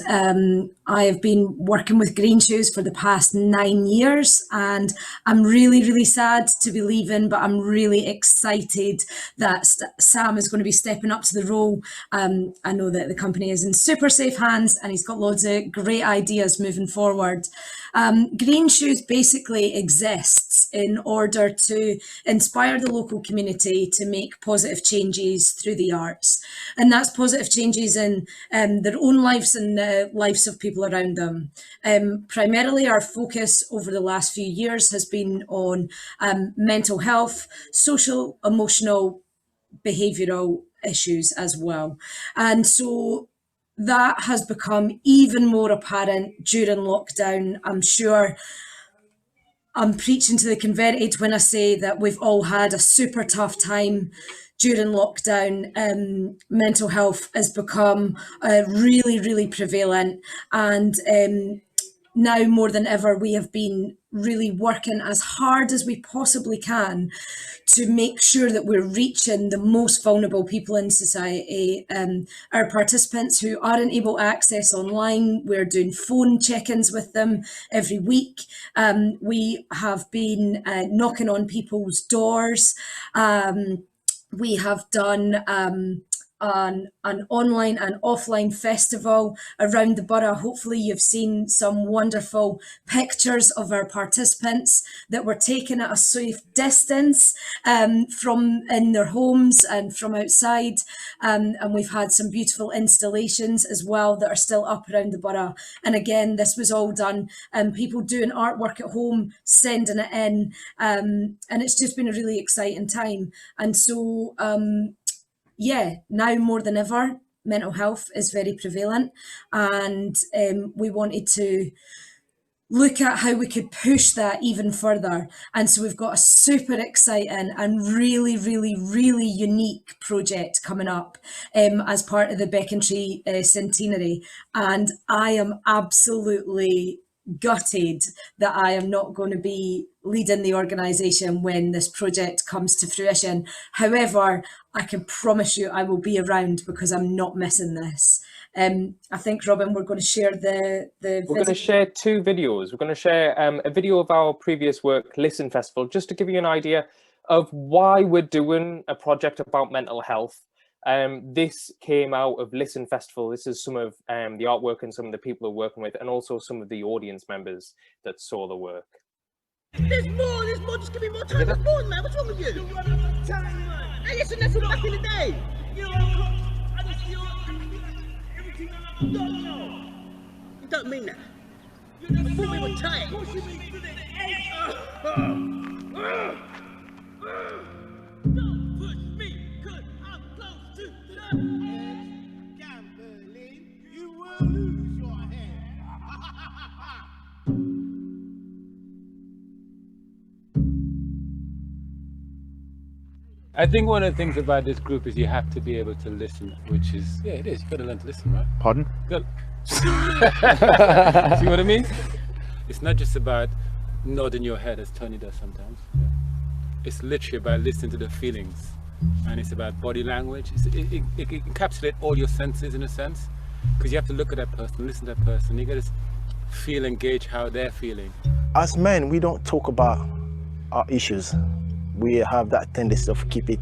I have been working with Green Shoes for the past 9 years, and I'm really, really sad to be leaving, but I'm really excited that Sam is going to be stepping up to the role. I know that the company is in super safe hands and he's got loads of great ideas moving forward. Green Shoes basically exists in order to inspire the local community to make positive changes through the arts, and that's positive changes in their own lives and the lives of people around them. Primarily our focus over the last few years has been on mental health, social, emotional, behavioural issues as well, and so that has become even more apparent during lockdown. I'm sure I'm preaching to the converted when I say that we've all had a super tough time during lockdown. Mental health has become really, really prevalent, and now more than ever, we have been really working as hard as we possibly can to make sure that we're reaching the most vulnerable people in society. Our participants who aren't able to access online, we're doing phone check-ins with them every week. We have been knocking on people's doors. We have done an online and offline festival around the borough. Hopefully you've seen some wonderful pictures of our participants that were taken at a safe distance from in their homes and from outside. And we've had some beautiful installations as well that are still up around the borough. And again, this was all done, people doing artwork at home, sending it in. And it's just been a really exciting time. And so, yeah, now more than ever, mental health is very prevalent, and we wanted to look at how we could push that even further. And so we've got a super exciting and really, really, really unique project coming up as part of the Becontree centenary. And I am absolutely gutted that I am not going to be leading the organisation when this project comes to fruition. However, I can promise you I will be around because I'm not missing this. I think, Robin, we're going to share the We're going to share two videos. We're going to share a video of our previous work, Listen Festival, just to give you an idea of why we're doing a project about mental health. This came out of Listen Festival. This is some of the artwork and some of the people we're working with, and also some of the audience members that saw the work. There's more, just give me more time. There's more, man. What's wrong with you? Hey, listen, that's from back in the day. You don't mean that. I thought we were tight. Don't push me, cause I'm close to the edge. Gambling, you will lose your head. I think one of the things about this group is you have to be able to listen, which is, yeah, it is. You've got to learn to listen, right? Pardon? See what I mean? It's not just about nodding your head as Tony does sometimes. Yeah. It's literally about listening to the feelings, and it's about body language. It encapsulates all your senses in a sense, because you have to look at that person, listen to that person. You got to feel and gauge how they're feeling. As men, we don't talk about our issues. We have that tendency of keep it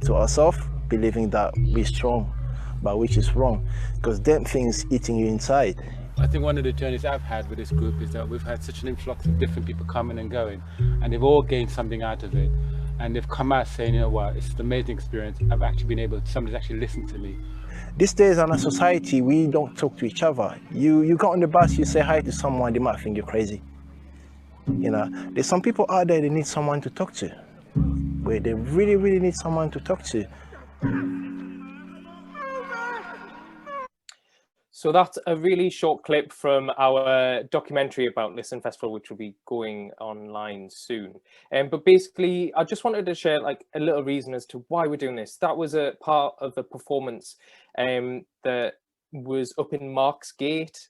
to ourselves, believing that we're strong, but which is wrong, because them things eating you inside. I think one of the journeys I've had with this group is that we've had such an influx of different people coming and going, and they've all gained something out of it. And they've come out saying, you know what, it's an amazing experience. I've actually been able, somebody's actually listened to me. These days in our society, we don't talk to each other. You go on the bus, you say hi to someone, they might think you're crazy. You know, there's some people out there that need someone to talk to, where they really, really need someone to talk to. So that's a really short clip from our documentary about Listen Festival, which will be going online soon. But basically, I just wanted to share like a little reason as to why we're doing this. That was a part of the performance that was up in Marks Gate,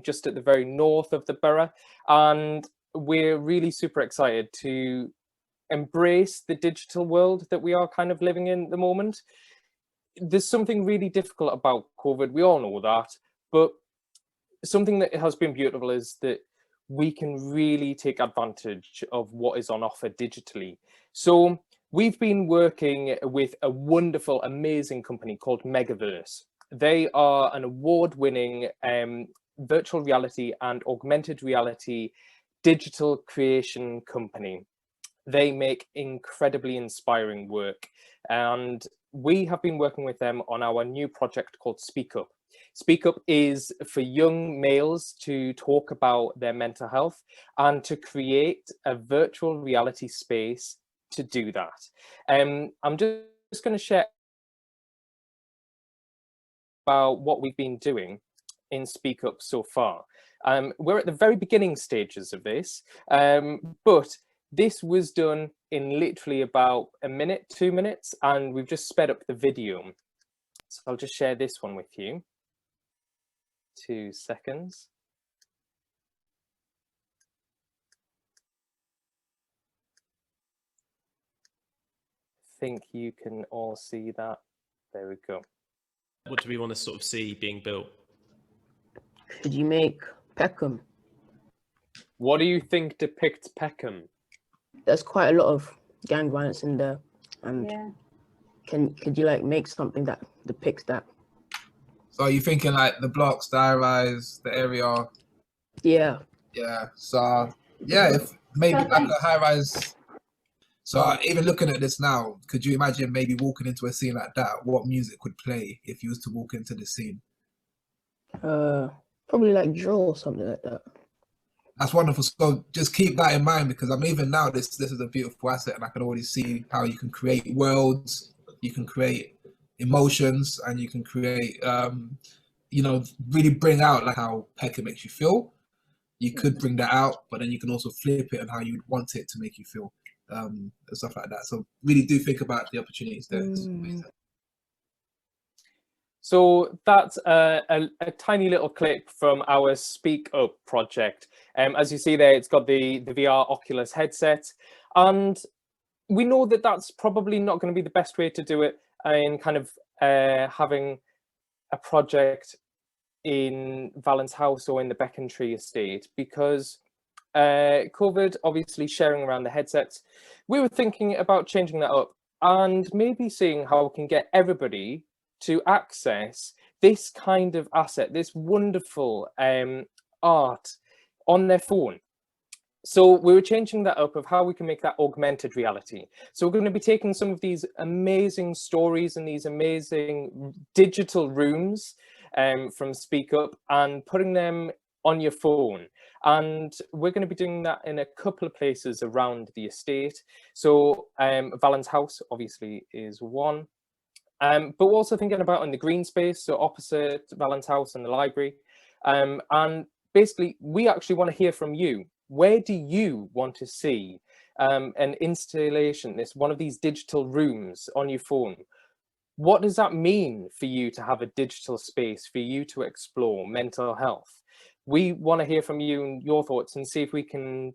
just at the very north of the borough. And we're really super excited to embrace the digital world that we are kind of living in at the moment. There's something really difficult about COVID. We all know that. But something that has been beautiful is that we can really take advantage of what is on offer digitally. So we've been working with a wonderful, amazing company called Megaverse. They are an award-winning virtual reality and augmented reality digital creation company. They make incredibly inspiring work. And we have been working with them on our new project called Speak Up. Speak Up is for young males to talk about their mental health and to create a virtual reality space to do that. I'm just going to share about what we've been doing in Speak Up so far. We're at the very beginning stages of this, but this was done in literally about a minute, 2 minutes, and we've just sped up the video. So I'll just share this one with you. 2 seconds. think you can all see that. There we go. What do we want to sort of see being built? Could you make Peckham? What do you think depicts Peckham? There's quite a lot of gang violence in there, and Yeah. could you like make something that depicts that? So are you thinking like the blocks, the high rise, the area? Yeah. Yeah. So yeah, if maybe like a high rise. So even looking at this now, could you imagine maybe walking into a scene like that? What music would play if you was to walk into the scene? Probably like drill or something like that. That's wonderful. So just keep that in mind, because I'm even now this is a beautiful asset, and I can already see how you can create worlds, you can create emotions, and you can create you know, really bring out like how Peckham makes you feel. You could bring that out, but then you can also flip it on how you'd want it to make you feel, and stuff like that. So really do think about the opportunities there. So that's a tiny little clip from our Speak Up project. As you see there, it's got the VR Oculus headset, and we know that that's probably not going to be the best way to do it in kind of having a project in Valence House or in the Becontree estate, because COVID obviously sharing around the headsets. We were thinking about changing that up and maybe seeing how we can get everybody to access this kind of asset, this wonderful art on their phone. So we were changing that up of how we can make that augmented reality. So we're going to be taking some of these amazing stories and these amazing digital rooms from Speak Up and putting them on your phone. And we're going to be doing that in a couple of places around the estate. So Valence House obviously is one. But we're also thinking about in the green space, so opposite Valence House and the library. And basically, we actually want to hear from you. Where do you want to see an installation, one of these digital rooms on your phone? What does that mean for you to have a digital space, for you to explore mental health? We want to hear from you and your thoughts and see if we can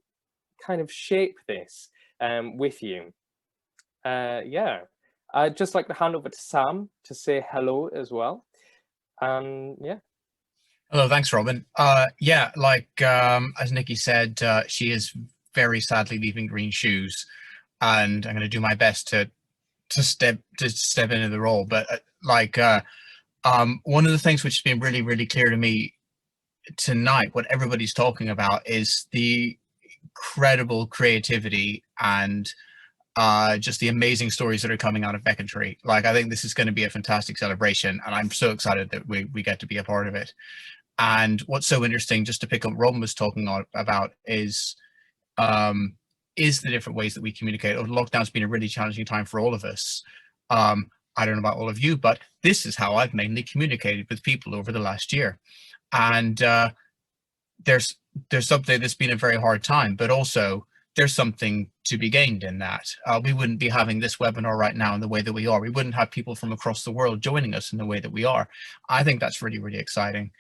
kind of shape this with you. Yeah. I'd just like to hand over to Sam to say hello as well. Yeah. Hello, thanks, Robin. Yeah, like as Nikki said, she is very sadly leaving Green Shoes, and I'm going to do my best to step into the role. But one of the things which has been really, really clear to me tonight, what everybody's talking about, is the incredible creativity and just the amazing stories that are coming out of Becontree. Like, I think this is going to be a fantastic celebration, and I'm so excited that we get to be a part of it. And what's so interesting, just to pick up Robin was talking about, is the different ways that we communicate. Lockdown's been a really challenging time for all of us. I don't know about all of you, but this is how I've mainly communicated with people over the last year. And there's something that's been a very hard time, but also there's something to be gained in that. We wouldn't be having this webinar right now in the way that we are. We wouldn't have people from across the world joining us in the way that we are. I think that's really, really exciting.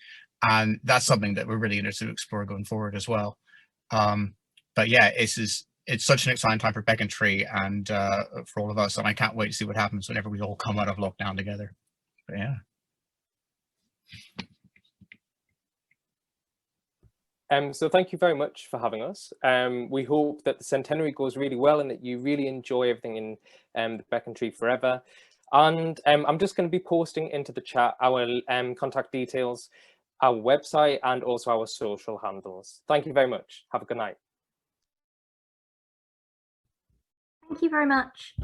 And that's something that we're really interested to explore going forward as well. But yeah, it's such an exciting time for Becontree and for all of us. And I can't wait to see what happens whenever we all come out of lockdown together. But yeah. So thank you very much for having us. We hope that the centenary goes really well and that you really enjoy everything in the Becontree forever. And I'm just going to be posting into the chat our contact details, our website, and also our social handles. Thank you very much. Have a good night. Thank you very much,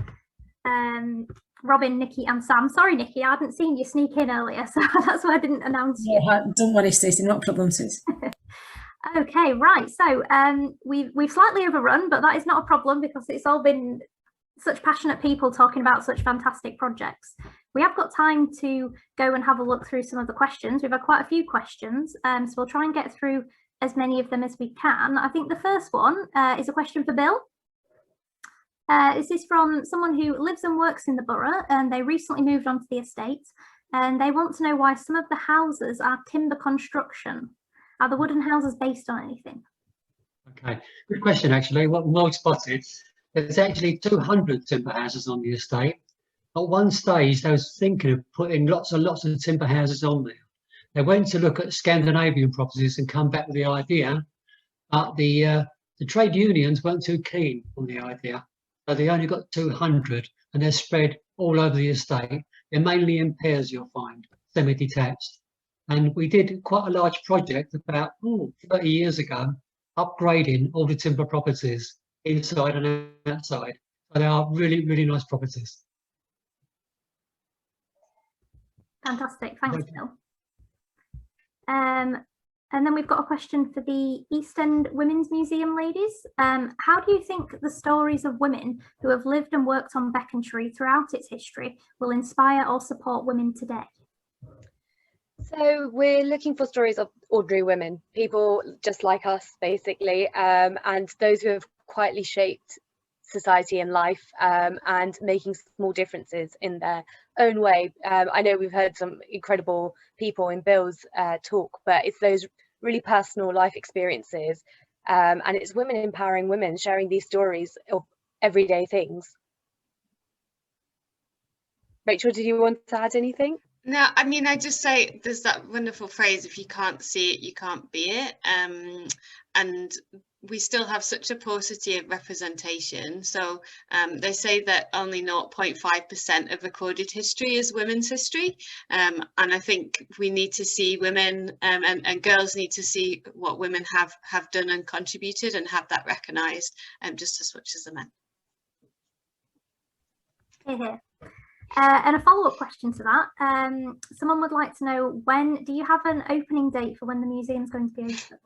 Robin, Nikki and Sam. Sorry, Nikki, I hadn't seen you sneak in earlier, so that's why I didn't announce you. Don't worry, Stacey, not a problem, sis. Okay, right. So we've slightly overrun, but that is not a problem because it's all been such passionate people talking about such fantastic projects. We have got time to go and have a look through some of the questions. We've had quite a few questions, so we'll try and get through as many of them as we can. I think the first one is a question for Bill. This is from someone who lives and works in the borough, and they recently moved onto the estate, and they want to know why some of the houses are timber construction. Are the wooden houses based on anything? Okay, good question actually. Well spotted. There's actually 200 timber houses on the estate. At one stage, they was thinking of putting lots and lots of timber houses on there. They went to look at Scandinavian properties and come back with the idea, but the trade unions weren't too keen on the idea. So they only got 200, and they're spread all over the estate. They're mainly in pairs, you'll find, semi-detached. And we did quite a large project about 30 years ago, upgrading all the timber properties inside and outside. So they are really, really nice properties. Fantastic, thanks, Bill. And then we've got a question for the East End Women's Museum ladies. How do you think the stories of women who have lived and worked on Becontree throughout its history will inspire or support women today? So we're looking for stories of ordinary women, people just like us, basically, and those who have quietly shaped society and life, and making small differences in their own way. I know we've heard some incredible people in Bill's talk, but it's those really personal life experiences, and it's women empowering women, sharing these stories of everyday things. Rachel, did you want to add anything? No, I mean, I just say there's that wonderful phrase, if you can't see it, you can't be it. And we still have such a paucity of representation. So they say that only 0.5% of recorded history is women's history. And I think we need to see women, and girls need to see what women have done and contributed, and have that recognised just as much as the men. Here. And a follow-up question to that, someone would like to know, do you have an opening date for when the museum's going to be open?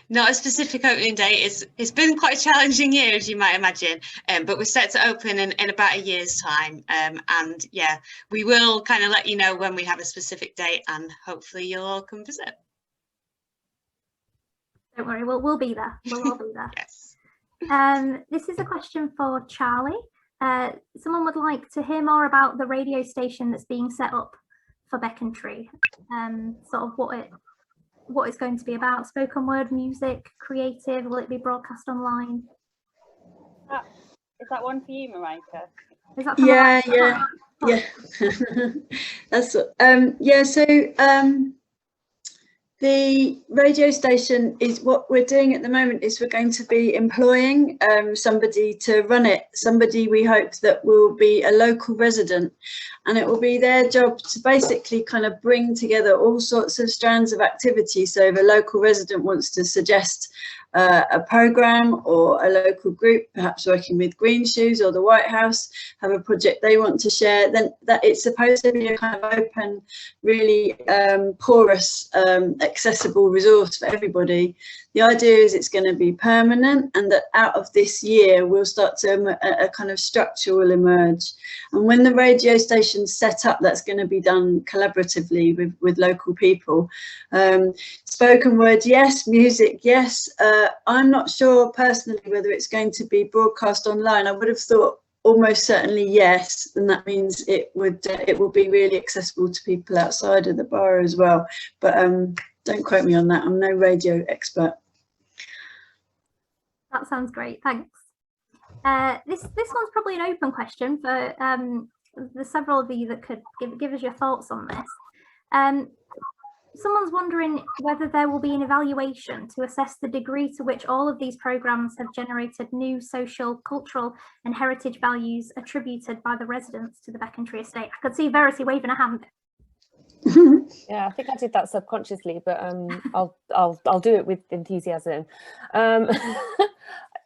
Not a specific opening date. It's been quite a challenging year, as you might imagine, but we're set to open in about a year's time, and yeah, we will kind of let you know when we have a specific date, and hopefully you'll all come visit. Don't worry, we'll be there. We'll all be there. Yes. This is a question for Charlie. Someone would like to hear more about the radio station that's being set up for Becontree, sort of what it's going to be about. Spoken word, music, creative. Will it be broadcast online? Is that one for you, Marika? Is that yeah. That's yeah. So the radio station is what we're doing at the moment. Is we're going to be employing somebody to run it. Somebody we hope that will be a local resident, and it will be their job to basically kind of bring together all sorts of strands of activity. So if a local resident wants to suggest a programme, or a local group, perhaps working with Green Shoes or the White House, have a project they want to share, then that it's supposed to be a kind of open, really porous, accessible resource for everybody. The idea is it's going to be permanent, and that out of this year we'll start to a kind of structure will emerge. And when the radio station's set up, that's going to be done collaboratively with local people. Spoken word, yes. Music, yes. I'm not sure personally whether it's going to be broadcast online. I would have thought almost certainly yes, and that means it will be really accessible to people outside of the borough as well. But don't quote me on that. I'm no radio expert. That sounds great. Thanks. This one's probably an open question for the several of you that could give us your thoughts on this. Someone's wondering whether there will be an evaluation to assess the degree to which all of these programmes have generated new social, cultural and heritage values attributed by the residents to the Becontree estate. I could see Verity waving a hand. Yeah, I think I did that subconsciously, but I'll do it with enthusiasm.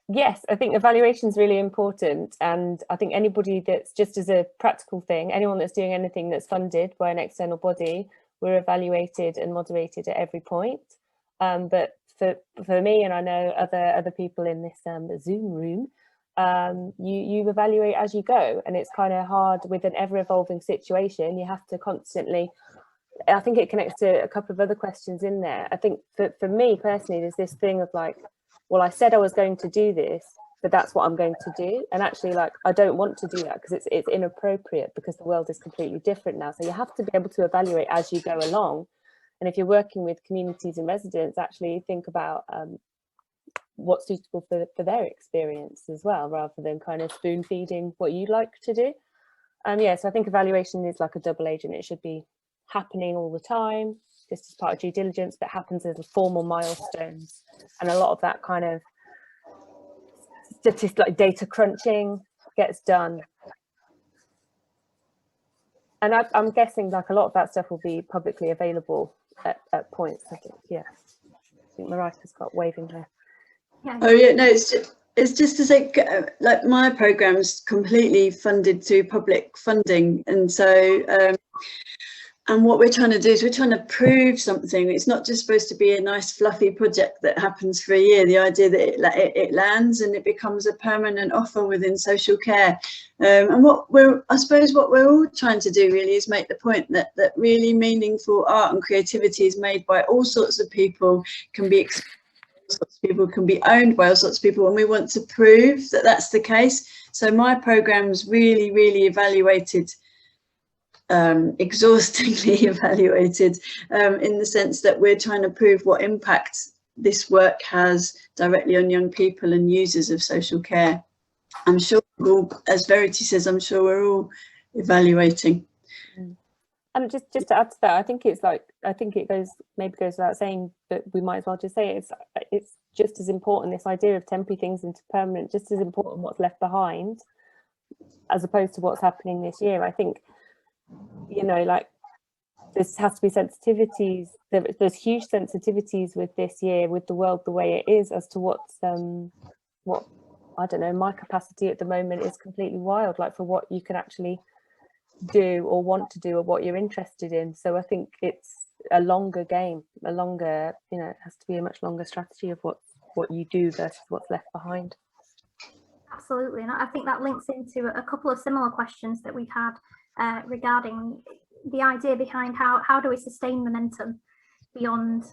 Yes, I think evaluation is really important, and I think anybody that's, just as a practical thing, anyone that's doing anything that's funded by an external body, we're evaluated and moderated at every point. But for me, and I know other people in this Zoom room, you evaluate as you go, and it's kind of hard with an ever-evolving situation. You have to constantly, I think it connects to a couple of other questions in there. I think for me personally, there's this thing of like, well, I said I was going to do this, but that's what I'm going to do. And actually, like, I don't want to do that because it's inappropriate, because the world is completely different now. So you have to be able to evaluate as you go along. And if you're working with communities and residents, actually think about what's suitable for their experience as well, rather than kind of spoon feeding what you'd like to do. Yeah, so I think evaluation is like a double agent. It should be happening all the time, just as part of due diligence, but happens as formal milestones. And a lot of that kind of statistics, like data crunching, gets done. And I'm guessing like a lot of that stuff will be publicly available at points, I think. Yeah, I think Marika's got waving her. Oh yeah, no, it's just to say, like, my program's completely funded through public funding, and so and what we're trying to do is we're trying to prove something. It's not just supposed to be a nice fluffy project that happens for a year. The idea that it lands and it becomes a permanent offer within social care. And I suppose what we're all trying to do really is make the point that really meaningful art and creativity is made by all sorts of people, can be sorts of people, can be owned by all sorts of people, and we want to prove that that's the case. So my program's really evaluated, exhaustingly evaluated, in the sense that we're trying to prove what impact this work has directly on young people and users of social care. I'm sure as Verity says, I'm sure we're all evaluating. And just to add to that, I think it goes without saying, but we might as well just say it's just as important, this idea of temporary things into permanent, just as important what's left behind as opposed to what's happening this year. I think, you know, like, this has to be sensitivities. There's huge sensitivities with this year, with the world the way it is, as to what I don't know, my capacity at the moment is completely wild, like for what you can actually do or want to do or what you're interested in. So I think it's a longer game, you know, it has to be a much longer strategy of what you do versus what's left behind. Absolutely, and I think that links into a couple of similar questions that we've had regarding the idea behind how do we sustain momentum beyond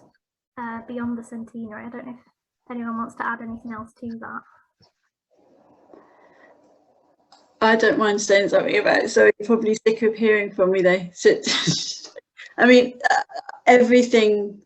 the centenary. I don't know if anyone wants to add anything else to that. I don't mind saying something about it, so you're probably sick of hearing from me though. So, I mean, everything,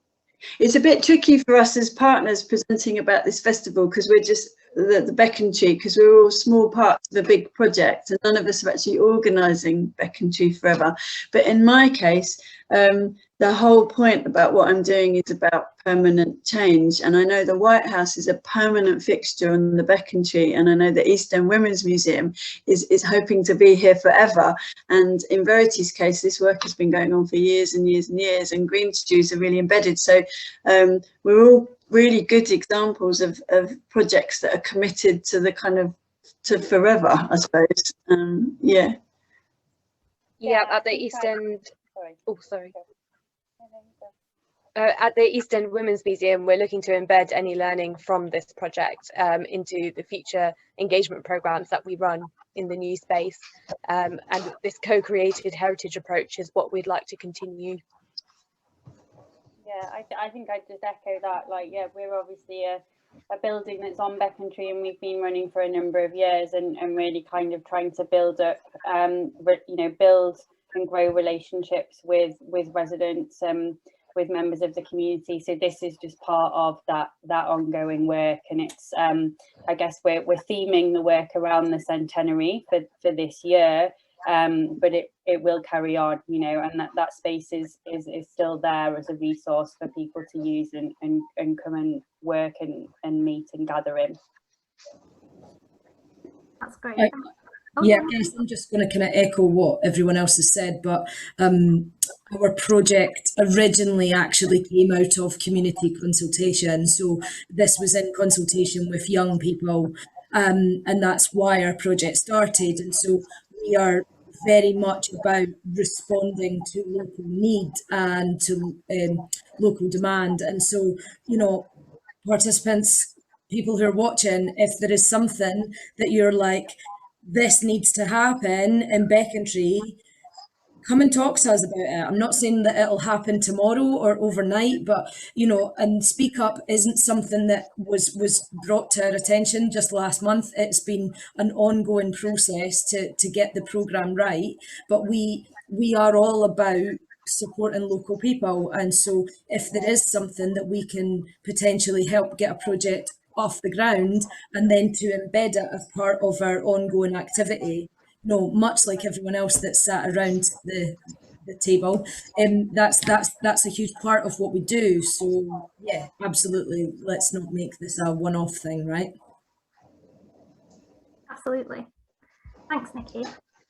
it's a bit tricky for us as partners presenting about this festival, because we're just the Becontree, because we're all small parts of a big project and none of us are actually organising Becontree Forever. But in my case, the whole point about what I'm doing is about permanent change. And I know the White House is a permanent fixture on the Becontree, and I know the East End Women's Museum is hoping to be here forever. And in Verity's case, this work has been going on for years and years and years, and green stews are really embedded. So we're all really good examples of projects that are committed to the kind of to forever, I suppose. Yeah. Yeah, at the East End. Sorry. At the East End Women's Museum, we're looking to embed any learning from this project into the future engagement programs that we run in the new space. And this co-created heritage approach is what we'd like to continue. Yeah, I think I'd just echo that. Like, yeah, we're obviously a building that's on Becontree, and we've been running for a number of years, and really kind of trying to build up, build and grow relationships with residents, with members of the community. So this is just part of that ongoing work, and it's I guess we're theming the work around the centenary for this year, but it will carry on, you know, and that space is still there as a resource for people to use and come and work and meet and gather in. That's great. Yeah, I guess I'm just going to kind of echo what everyone else has said, but our project originally actually came out of community consultation. So this was in consultation with young people, and that's why our project started. And so we are very much about responding to local need and to local demand. And so, you know, participants, people who are watching, if there is something that you're like, this needs to happen in Becontree, come and talk to us about it. I'm not saying that it'll happen tomorrow or overnight, but, you know, and Speak Up isn't something that was brought to our attention just last month. It's been an ongoing process to get the programme right, but we are all about supporting local people. And so if there is something that we can potentially help get a project off the ground and then to embed it as part of our ongoing activity. No, much like everyone else that's sat around the table, that's a huge part of what we do. So yeah, absolutely. Let's not make this a one-off thing, right? Absolutely. Thanks, Nikki.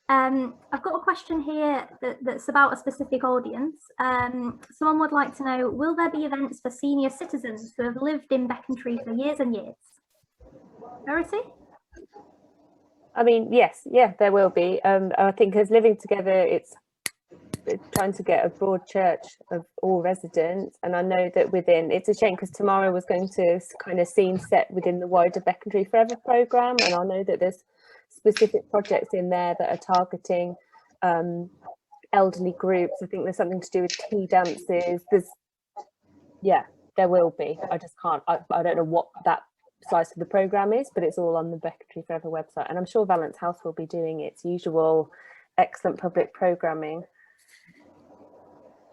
I've got a question here that's about a specific audience. Someone would like to know, will there be events for senior citizens who have lived in Becontree for years and years? Verity? I mean, yes, yeah, there will be. I think as living together, it's trying to get a broad church of all residents. And I know that within, it's a shame because tomorrow was going to kind of scene set within the wider Becontree Forever programme. And I know that there's specific projects in there that are targeting elderly groups. I think there's something to do with tea dances. There will be. I just can't, I don't know what that size of the programme is, but it's all on the Becontree Forever website. And I'm sure Valence House will be doing its usual excellent public programming.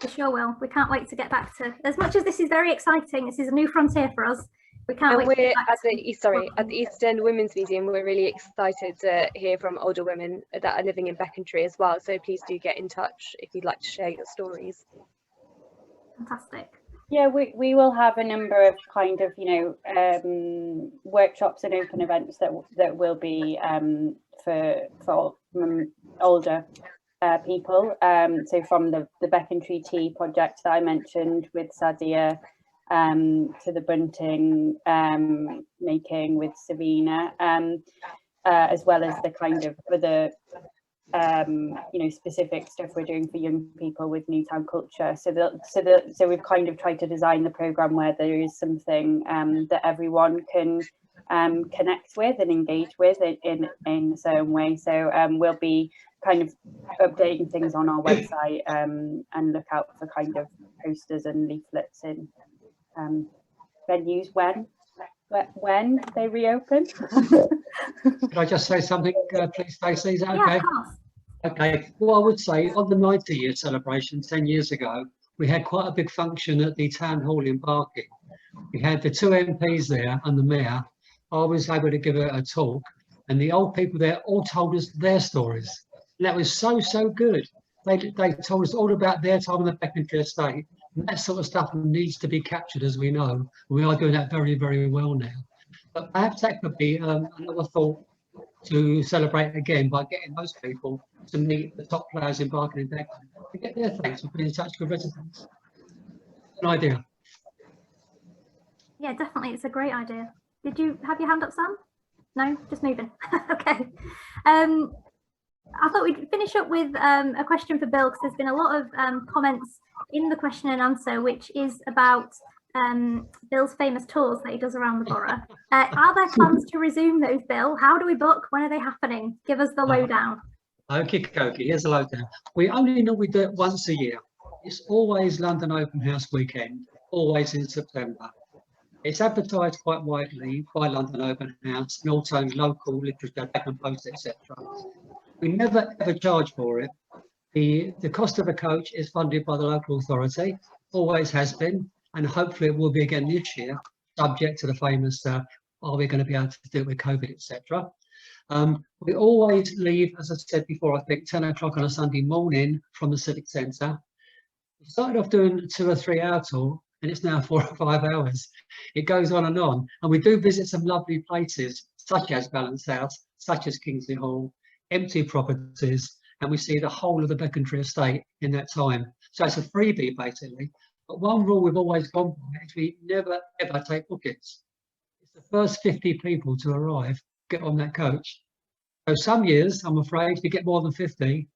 We sure will. We can't wait to get back to, as much as this is very exciting, this is a new frontier for us. We can't wait to get back at the East End Women's Museum, we're really excited to hear from older women that are living in Becontree as well. So please do get in touch if you'd like to share your stories. Fantastic. Yeah, we will have a number of kind of, workshops and open events that will be for older people. So from the Becontree Tea project that I mentioned with Sadia, to the bunting making with Serena, as well as the kind of other specific stuff we're doing for young people with Newtown culture. So we've kind of tried to design the programme where there is something that everyone can connect with and engage with in a certain way. So we'll be kind of updating things on our website and look out for kind of posters and leaflets in venues when they reopen. Could I just say something, please, Stacey? Is that okay? Yeah, of course. Okay. Well, I would say on the 90-year celebration 10 years ago, we had quite a big function at the town hall in Barking. We had the 2 MPs there and the mayor. I was able to give a talk, and the old people there all told us their stories. And that was so good. They told us all about their time on the Becontree estate. And that sort of stuff needs to be captured, as we know. We are doing that very, very well now. But perhaps that could be another thought to celebrate again by getting those people to meet the top players in Barking and Dagenham to get their thanks for being in touch with residents. An idea. Yeah, definitely. It's a great idea. Did you have your hand up, Sam? No, just moving. Okay. I thought we'd finish up with a question for Bill, because there's been a lot of comments in the question and answer, which is about Bill's famous tours that he does around the borough. Are there plans to resume those, Bill? How do we book? When are they happening? Give us the lowdown. Okay, here's the lowdown. We only normally do it once a year. It's always London Open House weekend, always in September. It's advertised quite widely by London Open House and also local literature, Dagenham Post, etc. We never ever charge for it. The cost of a coach is funded by the local authority, always has been, and hopefully it will be again this year, subject to the famous, are we going to be able to do it with COVID, etc. We always leave, as I said before, I think 10 o'clock on a Sunday morning from the Civic Centre. We started off doing a 2 or 3 hour tour, and it's now 4 or 5 hours. It goes on, and we do visit some lovely places, such as Valence House, such as Kingsley Hall, empty properties, and we see the whole of the Becontree estate in that time. So it's a freebie, basically. But one rule we've always gone by is we never, ever take bookings. It's the first 50 people to arrive, get on that coach. So some years, I'm afraid, if you get more than 50,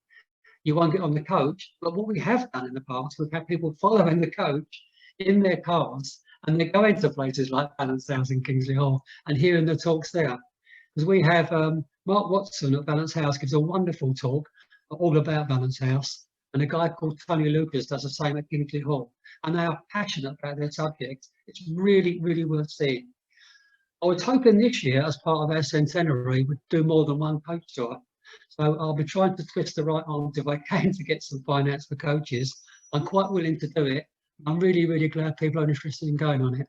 you won't get on the coach. But what we have done in the past, we've had people following the coach in their cars, and they're going to places like Valence House and Kingsley Hall and hearing the talks there. Because we have Mark Watson at Valence House gives a wonderful talk all about Valence House, and a guy called Tony Lucas does the same at Kingsley Hall, and they are passionate about their subject. It's really, really worth seeing. I was hoping this year, as part of our centenary, we'd do more than one coach tour. So I'll be trying to twist the right arms if I can to get some finance for coaches. I'm quite willing to do it. I'm really, really glad people are interested in going on it.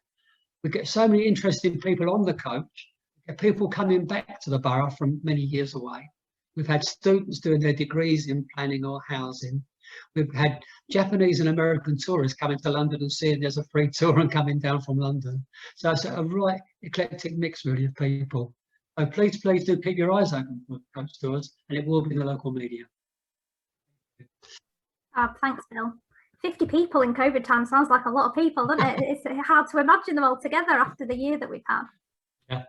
We get so many interesting people on the coach. We get people coming back to the borough from many years away. We've had students doing their degrees in planning or housing. We've had Japanese and American tourists coming to London and seeing there's a free tour and coming down from London. So it's a right eclectic mix really of people. So please do keep your eyes open for coach tours, and it will be in the local media. Thanks, Bill. 50 people in COVID time sounds like a lot of people, doesn't it? It's hard to imagine them all together after the year that we've had. Yeah.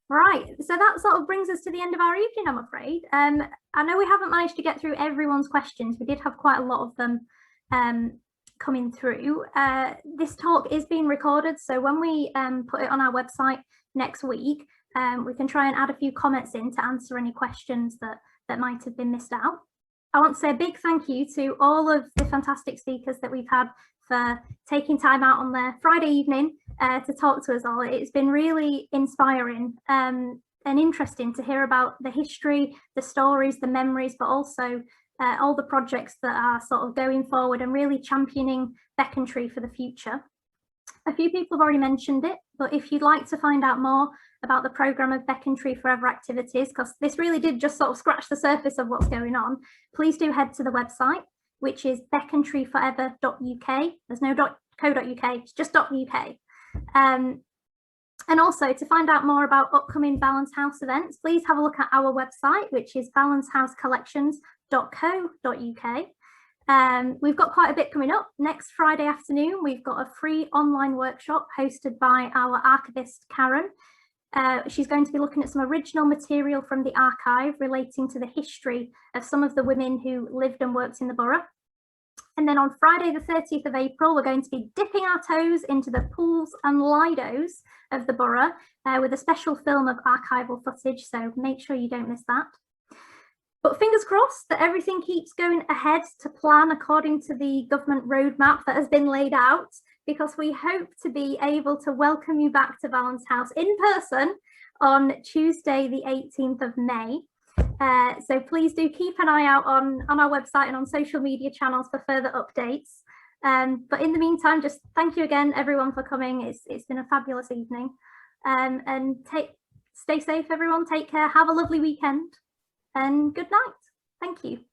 Right, so that sort of brings us to the end of our evening, I'm afraid. I know we haven't managed to get through everyone's questions. We did have quite a lot of them coming through. This talk is being recorded, so when we put it on our website next week, we can try and add a few comments in to answer any questions that might have been missed out. I want to say a big thank you to all of the fantastic speakers that we've had for taking time out on their Friday evening to talk to us all. It's been really inspiring and interesting to hear about the history, the stories, the memories, but also all the projects that are sort of going forward and really championing Becontree for the future. A few people have already mentioned it, but if you'd like to find out more about the programme of Becontree Forever activities, because this really did just sort of scratch the surface of what's going on, please do head to the website, which is becontreeforever.uk. There's no .co.uk, it's just .uk. And also to find out more about upcoming Balance House events, please have a look at our website, which is balancehousecollections.co.uk. We've got quite a bit coming up. Next Friday afternoon, we've got a free online workshop hosted by our archivist, Karen. She's going to be looking at some original material from the archive relating to the history of some of the women who lived and worked in the borough. And then on Friday, the 30th of April, we're going to be dipping our toes into the pools and lidos of the borough with a special film of archival footage. So make sure you don't miss that. But fingers crossed that everything keeps going ahead to plan according to the government roadmap that has been laid out, because we hope to be able to welcome you back to Balance House in person on Tuesday, the 18th of May. So please do keep an eye out on our website and on social media channels for further updates. But in the meantime, just thank you again, everyone, for coming. It's been a fabulous evening. And stay safe, everyone. Take care. Have a lovely weekend. And good night. Thank you.